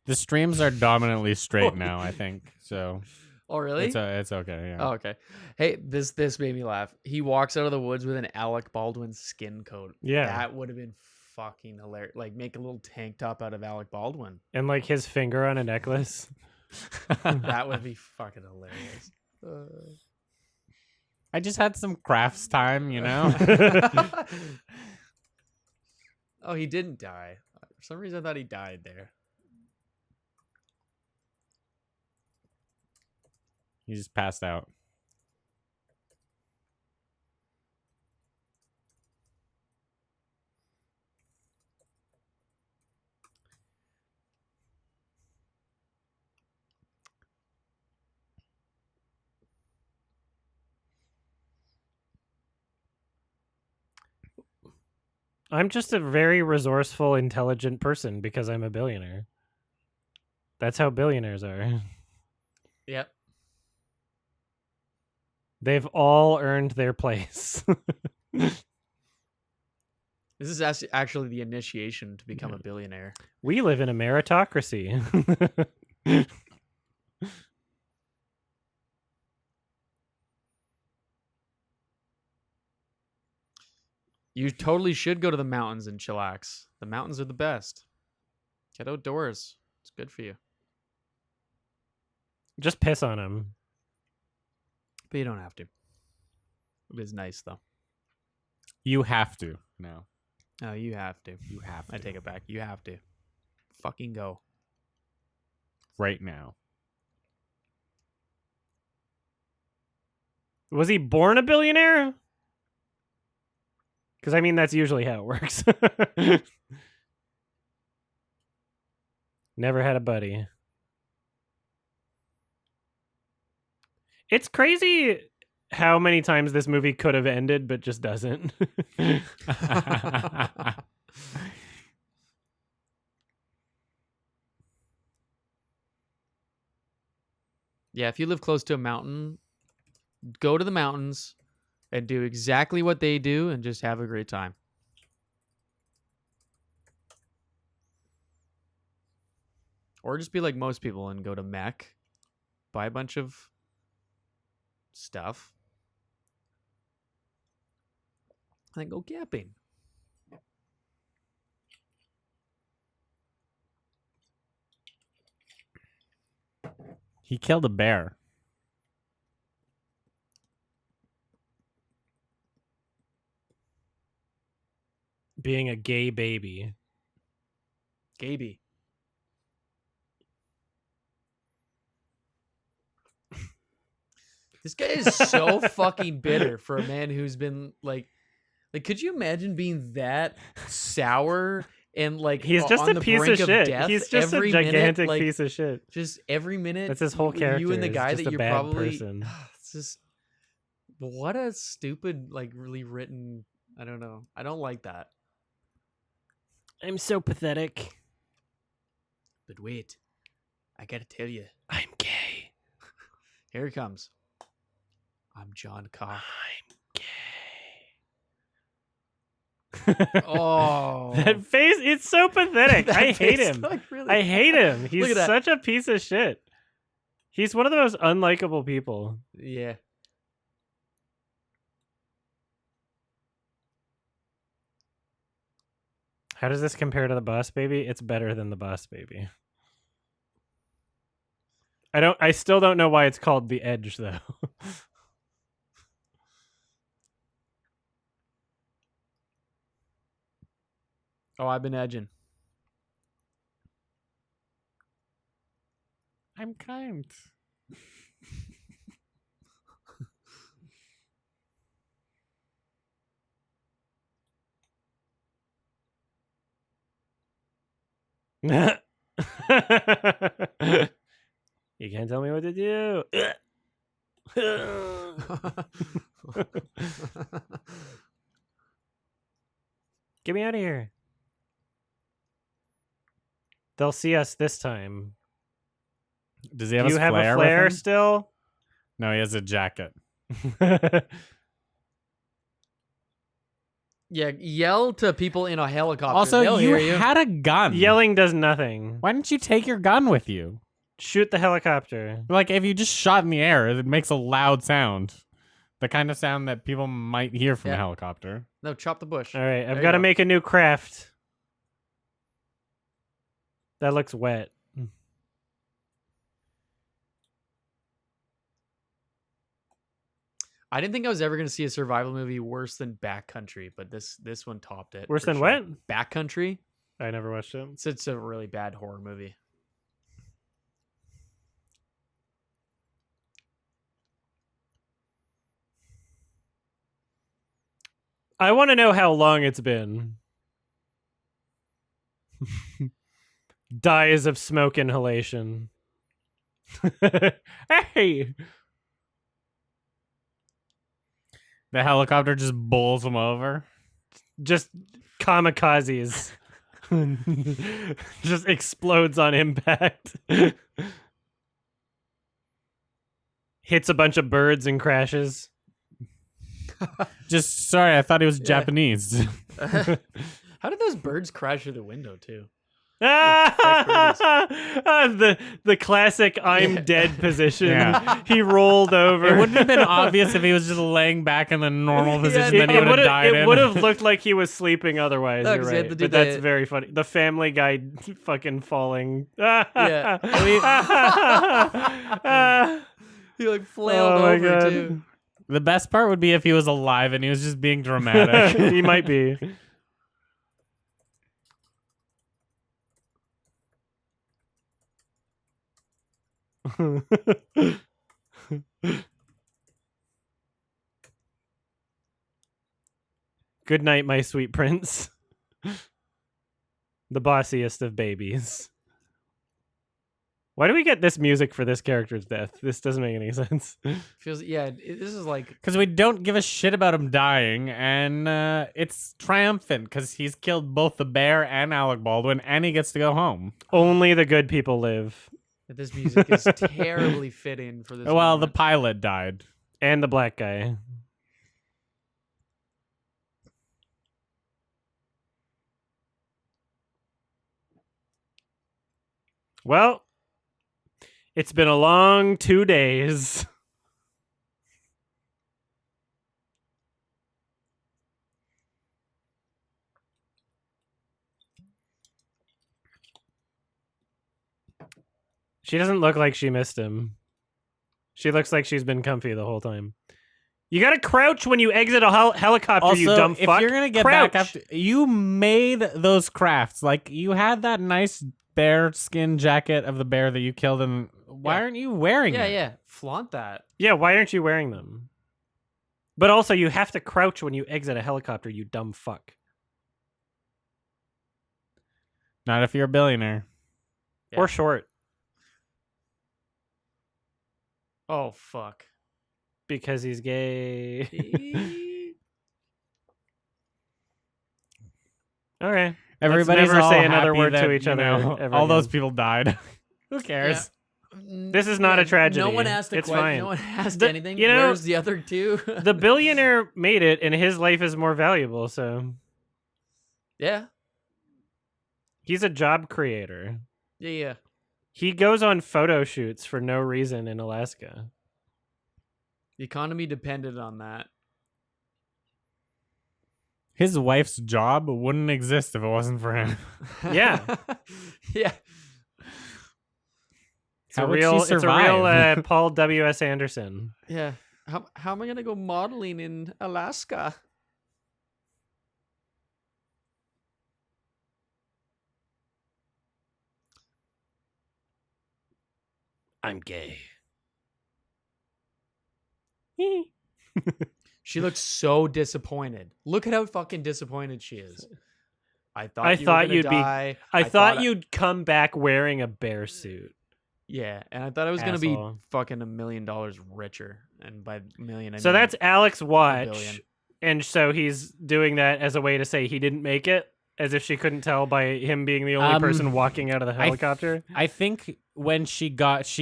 The streams are dominantly straight now. I think so. Oh, really? It's okay. Yeah. Oh, okay. Hey, this made me laugh. He walks out of the woods with an Alec Baldwin skin coat. Yeah. That would have been fucking hilarious. Like, make a little tank top out of Alec Baldwin. And like his finger on a necklace. That would be fucking hilarious. I just had some crafts time, you know. Oh, he didn't die. For some reason, I thought he died there. He just passed out. I'm just a very resourceful, intelligent person because I'm a billionaire. That's how billionaires are. Yep. They've all earned their place. This is actually the initiation to become a billionaire. We live in a meritocracy. You totally should go to the mountains and chillax. The mountains are the best. Get outdoors. It's good for you. Just piss on him. But you don't have to. It is nice, though. You have to now. Oh, you have to. You have to. I take it back. You have to. Fucking go. Right now. Was he born a billionaire? Because, I mean, that's usually how it works. Never had a buddy. It's crazy how many times this movie could have ended, but just doesn't. Yeah, if you live close to a mountain, go to the mountains and do exactly what they do and just have a great time. Or just be like most people and go to Mech, buy a bunch of stuff, and then go camping. He killed a bear. Being a gay baby. Gaby. This guy is so fucking bitter for a man who's been like, could you imagine being that sour and like He's just on a the piece of brink shit. death He's just a every gigantic minute, like, piece of shit. just every minute. That's his whole character. You and the is guy just that a you're bad probably. person. It's just what a stupid, like, really written. I don't know. I don't like that. I'm so pathetic. But wait, I gotta tell you, I'm gay. here he comes. I'm John Cock. I'm gay. Oh, That face, it's so pathetic. That I hate face, him. like, really I hate him. He's at that. such a piece of shit. He's one of the most unlikable people. Yeah. How does this compare to the Boss Baby? It's better than the Boss Baby. I still don't know why it's called The Edge though. Oh, I've been edging. I'm kind. You can't tell me what to do. Get me out of here. They'll see us this time. Does he Do have you a have flare a with flare him? still? No, he has a jacket. Yeah, yell to people in a helicopter. Also, They'll you hear you. had a gun. Yelling does nothing. Why didn't you take your gun with you? Shoot the helicopter. Like, if you just shot in the air, it makes a loud sound. The kind of sound that people might hear from a Yeah. helicopter. No, chop the bush. All right, I've There you got to go. make a new craft. That looks wet. I didn't think I was ever going to see a survival movie worse than Backcountry, but this one topped it. Worse for than sure. what? Backcountry. I never watched it. It's a really bad horror movie. I want to know how long it's been. Dies of smoke inhalation. Hey! The helicopter just bowls him over. Just kamikazes. Just explodes on impact. Hits a bunch of birds and crashes. Just, sorry, I thought he was Yeah. Japanese. How did those birds crash through the window too? The classic I'm Yeah. dead position. Yeah. He rolled over. It wouldn't have been obvious if he was just laying back in the normal position that he would have died in. It would have looked like he was sleeping otherwise. No, You're 'cause he had right. to do But that's the- very funny. The Family Guy fucking falling. Yeah. He like flailed Oh my over God. too. The best part would be if he was alive and he was just being dramatic. He might be. Good night, my sweet prince. The bossiest of babies. Why do we get this music for this character's death? This doesn't make any sense. Feels this is like Because we don't give a shit about him dying, and it's triumphant because he's killed both the bear and Alec Baldwin, and he gets to go home. Only the good people live. that this music is terribly fitting for this. Well, the moment. pilot died. And the black guy. Well, it's been a long 2 days. She doesn't look like she missed him. She looks like she's been comfy the whole time. You gotta crouch when you exit a helicopter, Also, you dumb if fuck. you're gonna get Crouch. back after, you made those crafts. Like you had that nice bear skin jacket of the bear that you killed, and why Yeah. aren't you wearing Yeah, it? yeah. Flaunt that. Yeah, why aren't you wearing them? But also, you have to crouch when you exit a helicopter, you dumb fuck. Not if you're a billionaire. Yeah. Or short, Oh, fuck. because he's gay. Okay. Everybody's never all say another happy word to that, each you other know, ever all those again. people died. Who cares? This is not a tragedy. No one asked a It's question. fine. No one asked The- anything. you know, Where's the other two? The billionaire made it, and his life is more valuable, so Yeah. he's a job creator. Yeah, yeah. He goes on photo shoots for no reason in Alaska. The economy depended on that. His wife's job wouldn't exist if it wasn't for him. Yeah. Yeah. It's How a would she real, it's a real survive? Paul W.S. Anderson. Yeah. How am I gonna go modeling in Alaska? I'm gay. She looks so disappointed. Look at how fucking disappointed she is. I thought you were thought gonna you'd be- die. I thought you'd come back wearing a bear suit. Yeah, and I thought I was gonna be Asshole. fucking $1 million richer, and by million I So mean that's Alex $1 Watch, billion. and so he's doing that as a way to say he didn't make it, as if she couldn't tell by him being the only person walking out of the helicopter. I think when she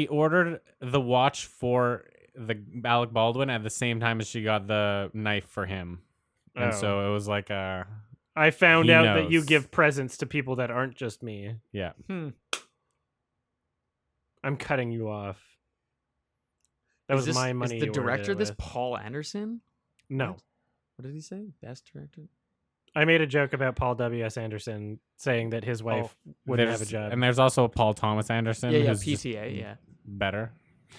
ordered the watch for the Alec Baldwin at the same time as she got the knife for him. And Oh. so it was like a, I found He out that you knows. give presents to people that aren't just me. yeah. I'm cutting you off. That was my money. Is the you ordered director it this with. Paul Anderson? No. What did he say? Best director? I made a joke about Paul W.S. Anderson saying that his wife wouldn't have a job. And there's also Paul Thomas Anderson. Yeah, yeah, who's just PTA, yeah. better.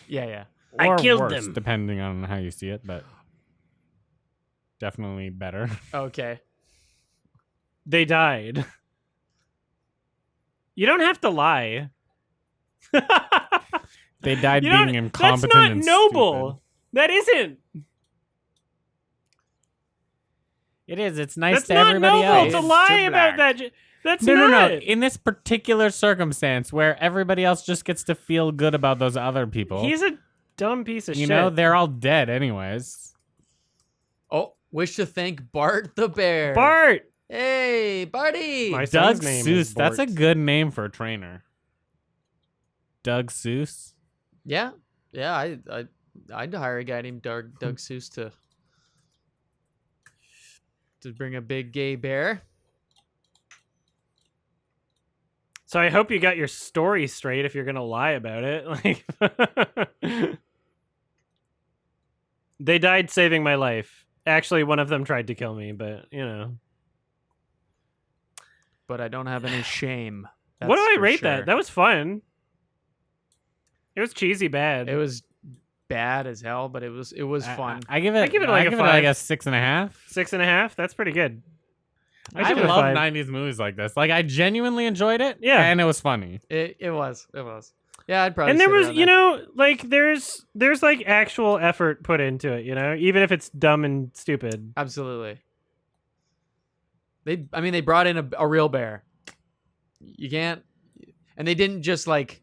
Yeah, yeah. I Or killed worse, them. depending on how you see it, but definitely better. Okay. They died. You don't have to lie. They died You don't- being incompetent That's not and noble. stupid. That isn't. It is. It's nice That's to not everybody noble else. to It's lie too about black. that. That's No, not. no, no. In this particular circumstance where everybody else just gets to feel good about those other people, He's a dumb piece of you shit. know, they're all dead anyways. Oh, wish to thank Bart the bear. Bart. Hey, Barty. My Doug son's name is Seuss. That's a Bart. good name for a trainer. Doug Seuss. Yeah. Yeah, I'd hire a guy named Doug Seuss to bring a big gay bear. So I hope you got your story straight if you're gonna lie about it. Like, they died saving my life. Actually, one of them tried to kill me, but you know. But I don't have any shame. What do That's I for rate sure. that? That was fun. It was cheesy bad. It was bad as hell, but it was fun. I give it. give it like a 5. a 6.5. 6.5. That's pretty good. I give it a love 5. 90s movies like this. Like I genuinely enjoyed it. Yeah. and it was funny. It was. Yeah, I'd probably. And there sit was, around you there. know, like there's like actual effort put into it, you know, even if it's dumb and stupid. Absolutely. They brought in a real bear. You can't, and they didn't just like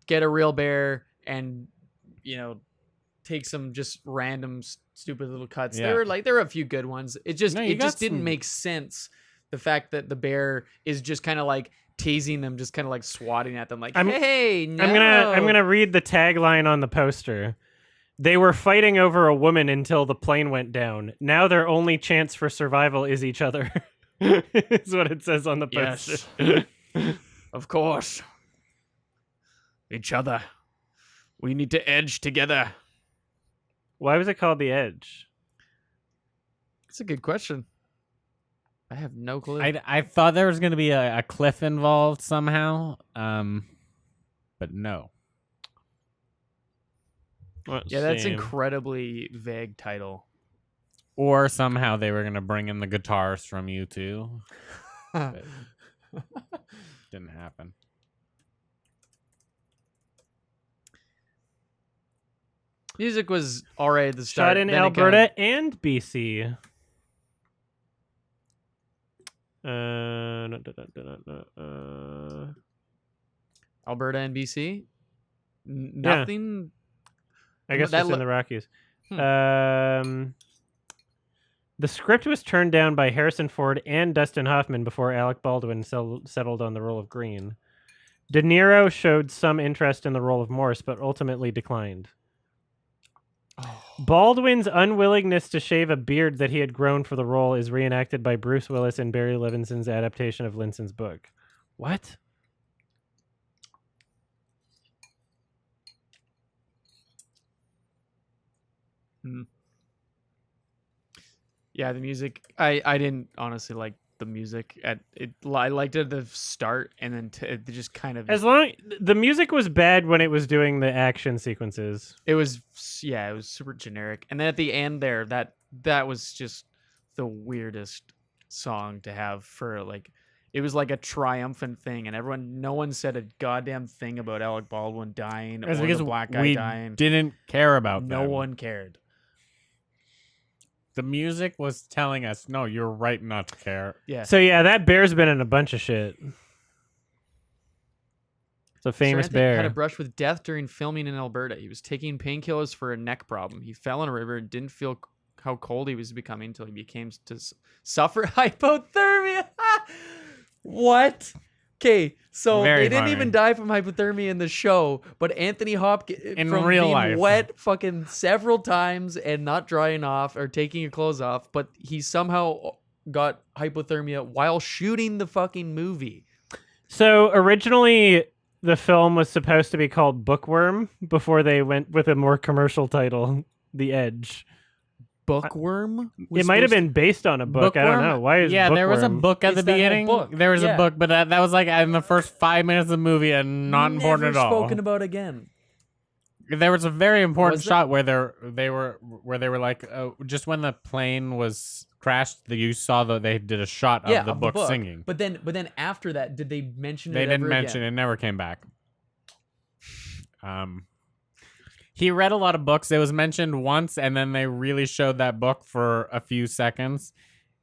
get a real bear and, you know, take some just random stupid little cuts. Yeah. There were a few good ones. It just No, you got didn't some- make sense. The fact that the bear is just kind of like teasing them, just kind of like swatting at them, like, hey, no. I'm gonna read the tagline on the poster. They were fighting over a woman until the plane went down. Now their only chance for survival is each other. Is what it says on the poster. Yes. Of course. each other. We need to edge together. Why was it called The Edge? That's a good question. I have no clue. I thought there was going to be a cliff involved somehow, but no. Yeah, that's incredibly vague title. Or somehow they were going to bring in the guitars from U2. But didn't happen. Music was alright at the start. Shot in then it Alberta got- and BC. Alberta and BC? Nothing? I guess That just in the Rockies. Hmm. The script was turned down by Harrison Ford and Dustin Hoffman before Alec Baldwin settled on the role of Green. De Niro showed some interest in the role of Morse, but ultimately declined. Oh. Baldwin's unwillingness to shave a beard that he had grown for the role is reenacted by Bruce Willis in Barry Levinson's adaptation of Linson's book. What? Yeah, the music. I didn't honestly like the music at it. I liked it at the start, and then it just kind of. The music was bad when it was doing the action sequences. It was super generic, and then at the end there, that was just the weirdest song to have for like. It was like a triumphant thing, and no one said a goddamn thing about Alec Baldwin dying or because the black guy we dying. didn't care about No them. one cared. The music was telling us, no, you're right not to care. Yeah. So yeah, that bear's been in a bunch of shit. It's a famous Sir Anthony bear. had a brush with death during filming in Alberta. He was taking painkillers for a neck problem. He fell in a river and didn't feel how cold he was becoming until he became to suffer hypothermia. What? Okay, so Very they didn't funny. even die from hypothermia in the show, but Anthony Hopkins In from real being life. wet fucking several times and not drying off or taking your clothes off, but he somehow got hypothermia while shooting the fucking movie. So originally, the film was supposed to be called Bookworm before they went with a more commercial title, The Edge. Bookworm? It might have been based on a book. I don't know. Why is Yeah, there was a Bookworm? book at It's the that whole beginning. book. There was Yeah. a book, but that was like in the first 5 minutes of the movie and not important Never at all. spoken about again. There was a very important Was there? shot where they were like just when the plane was crashed, you saw that they did a shot of the book singing. But then after that, did they mention it? They didn't ever mention again? it. Never came back. He read a lot of books. It was mentioned once, and then they really showed that book for a few seconds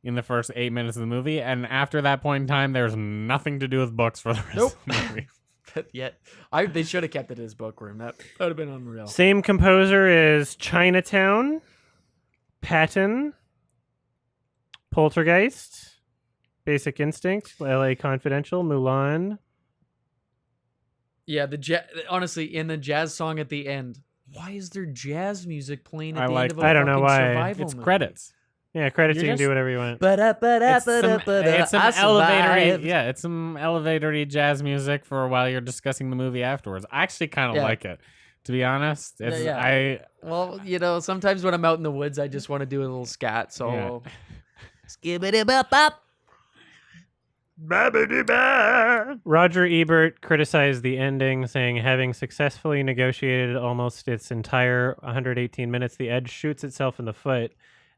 in the first 8 minutes of the movie. And after that point in time, there's nothing to do with books for the rest of the movie. But yet, they should have kept it as Bookworm. That would have been unreal. Same composer as Chinatown, Patton, Poltergeist, Basic Instinct, L.A. Confidential, Mulan. Yeah, honestly, in the jazz song at the end, why is there jazz music playing at I the like end of a that. I don't know fucking why. survival It's movie? credits. Yeah, credits. You're You can do just- whatever you want. It's some elevatory, survived. yeah, it's some elevatory jazz music for while you're discussing the movie afterwards. I actually kind of Yeah. like it, to be honest. It's Yeah. Well, sometimes when I'm out in the woods, I just want to do a little scat. So, skibbity bop bop. Roger Ebert criticized the ending, saying, having successfully negotiated almost its entire 118 minutes, The Edge shoots itself in the foot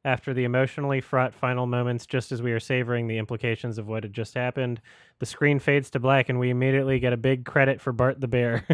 after the emotionally fraught final moments. Just as we are savoring the implications of what had just happened, the screen fades to black and we immediately get a big credit for Bart the bear.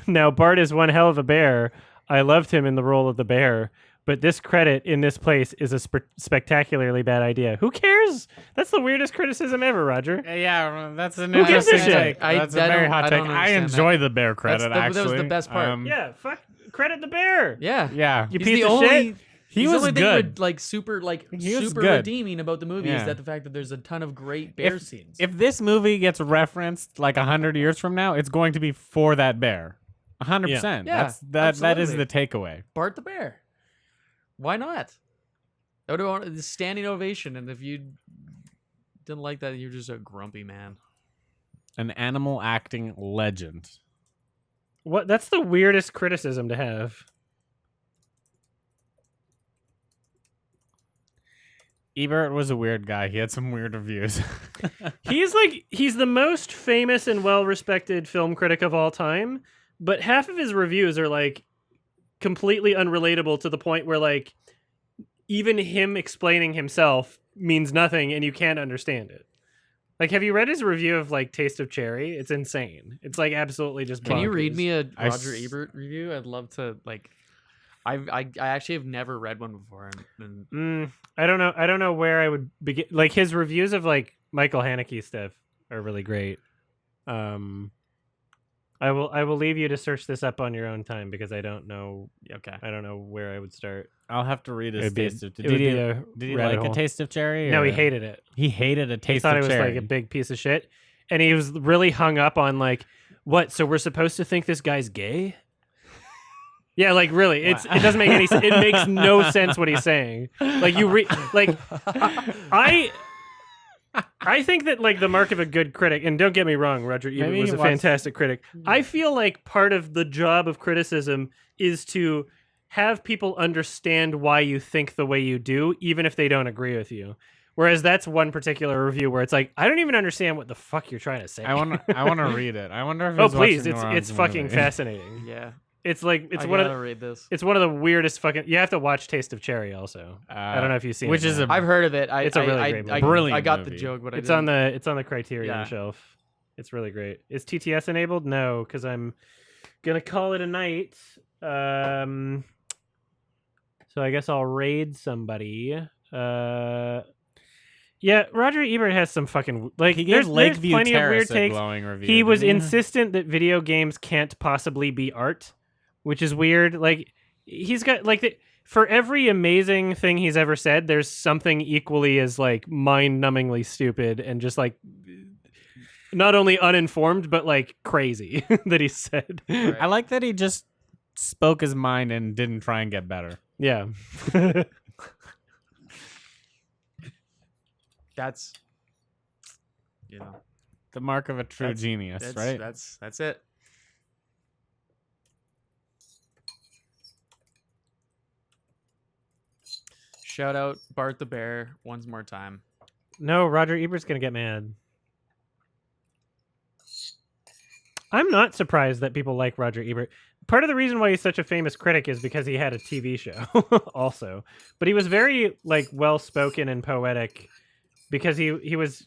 Now, Bart is one hell of a bear. I loved him in the role of the bear. But this credit in this place is a spectacularly bad idea. Who cares? That's the weirdest criticism ever, Roger. Yeah, that's an Who gives a interesting shit? take. That's a I very don't- hot I take. don't I understand enjoy the bear credit, that was actually. the best part. Yeah, fuck. Credit the bear. Yeah. Yeah. You He's piece the of only. shit. He he's was the only good. thing super He was super good. redeeming about the movie Yeah. is that the fact that there's a ton of great bear scenes. If this movie gets referenced like 100 years from now, it's going to be for that bear. 100%. Yeah, That is absolutely. the takeaway. Bart the bear, why not? I would have wanted a standing ovation, and if you didn't like that, you're just a grumpy man. An animal acting legend. What? That's the weirdest criticism to have. Ebert was a weird guy. He had some weird reviews. He's the most famous and well-respected film critic of all time, but half of his reviews are like completely unrelatable to the point where like even him explaining himself means nothing and you can't understand it. Like, have you read his review of like Taste of Cherry? It's insane. It's like absolutely just Can you read bonkers. me a I Roger s- Ebert review? I'd love to like. I actually have never read one before, and I don't know. I don't know where I would begin. Like his reviews of like Michael Haneke stuff are really great. I will leave you to search this up on your own time because I don't know. okay. I don't know where I would start. I'll have to read his It'd be a- taste of. it would be a Did he rabbit like hole. a taste of cherry? No, he or- hated it. He hated a taste He thought of it was cherry. like a big piece of shit, and he was really hung up on like, what? So we're supposed to think this guy's gay? Yeah, like really, it doesn't make any. It makes no sense what he's saying. Like you read, like I think that like the mark of a good critic, and don't get me wrong, Roger Ebert Maybe was he a watched- fantastic critic. I feel like part of the job of criticism is to have people understand why you think the way you do, even if they don't agree with you. Whereas that's one particular review where it's like, I don't even understand what the fuck you're trying to say. I want to read it. I wonder if Oh he's please, watching it's Noron's fucking movie. fascinating. Yeah, It's like it's I one of gotta the, read this. it's one of the weirdest fucking. You have to watch Taste of Cherry also. I don't know if you've seen which it. is now. a I've heard of it. It's a really great movie. Brilliant I got the movie. joke, but It's I on didn't. the Criterion Yeah. shelf. It's really great. Is TTS enabled? No, because I'm gonna call it a night. So I guess I'll raid somebody. Yeah, Roger Ebert has some fucking like. He There's gave Lakeview plenty of weird Terrace a takes. glowing review. He was didn't insistent that video games can't possibly be art, which is weird. Like he's got like for every amazing thing he's ever said, there's something equally as like mind-numbingly stupid and just like not only uninformed but like crazy that he said. Right. I like that he just spoke his mind and didn't try and get better. Yeah. That's, you know, The mark of a true That's- genius, that's right? that's it. Shout out Bart the Bear once more time. No, Roger Ebert's gonna get mad. I'm not surprised that people like Roger Ebert. Part of the reason why he's such a famous critic is because he had a TV show also. But he was very like well spoken and poetic because he was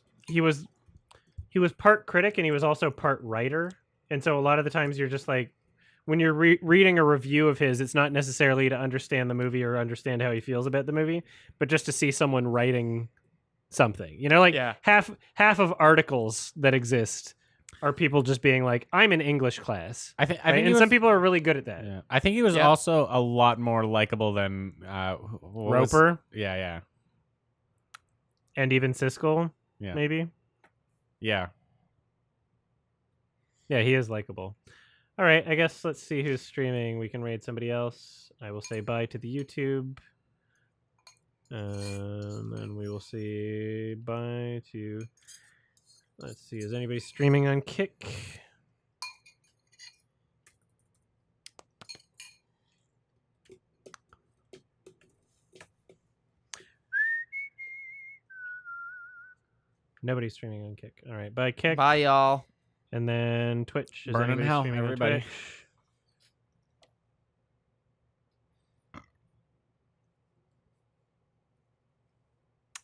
part critic and he was also part writer. And so a lot of the times you're just like when you're reading a review of his, it's not necessarily to understand the movie or understand how he feels about the movie, but just to see someone writing something. You know, like Yeah. half of articles that exist are people just being like, I'm in English class. I think And some people are really good at that. Yeah. I think he was Yeah. also a lot more likable than Roper Yeah. and even Siskel, Yeah. maybe. Yeah. Yeah, he is likable. All right, I guess let's see who's streaming. We can raid somebody else. I will say bye to the YouTube. And then we will say bye to... Let's see, is anybody streaming on Kick? Nobody's streaming on Kick. All right, bye Kick. Bye, y'all. And then Twitch. Is Burn in anybody hell, streaming on everybody. Twitch?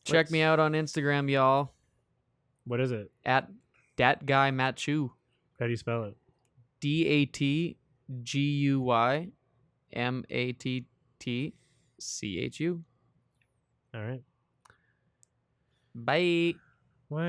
Check me out on Instagram, y'all. What is it? At Dat Guy Matt Chu. How do you spell it? DATGUYMATTCHU. All right. Bye. Well...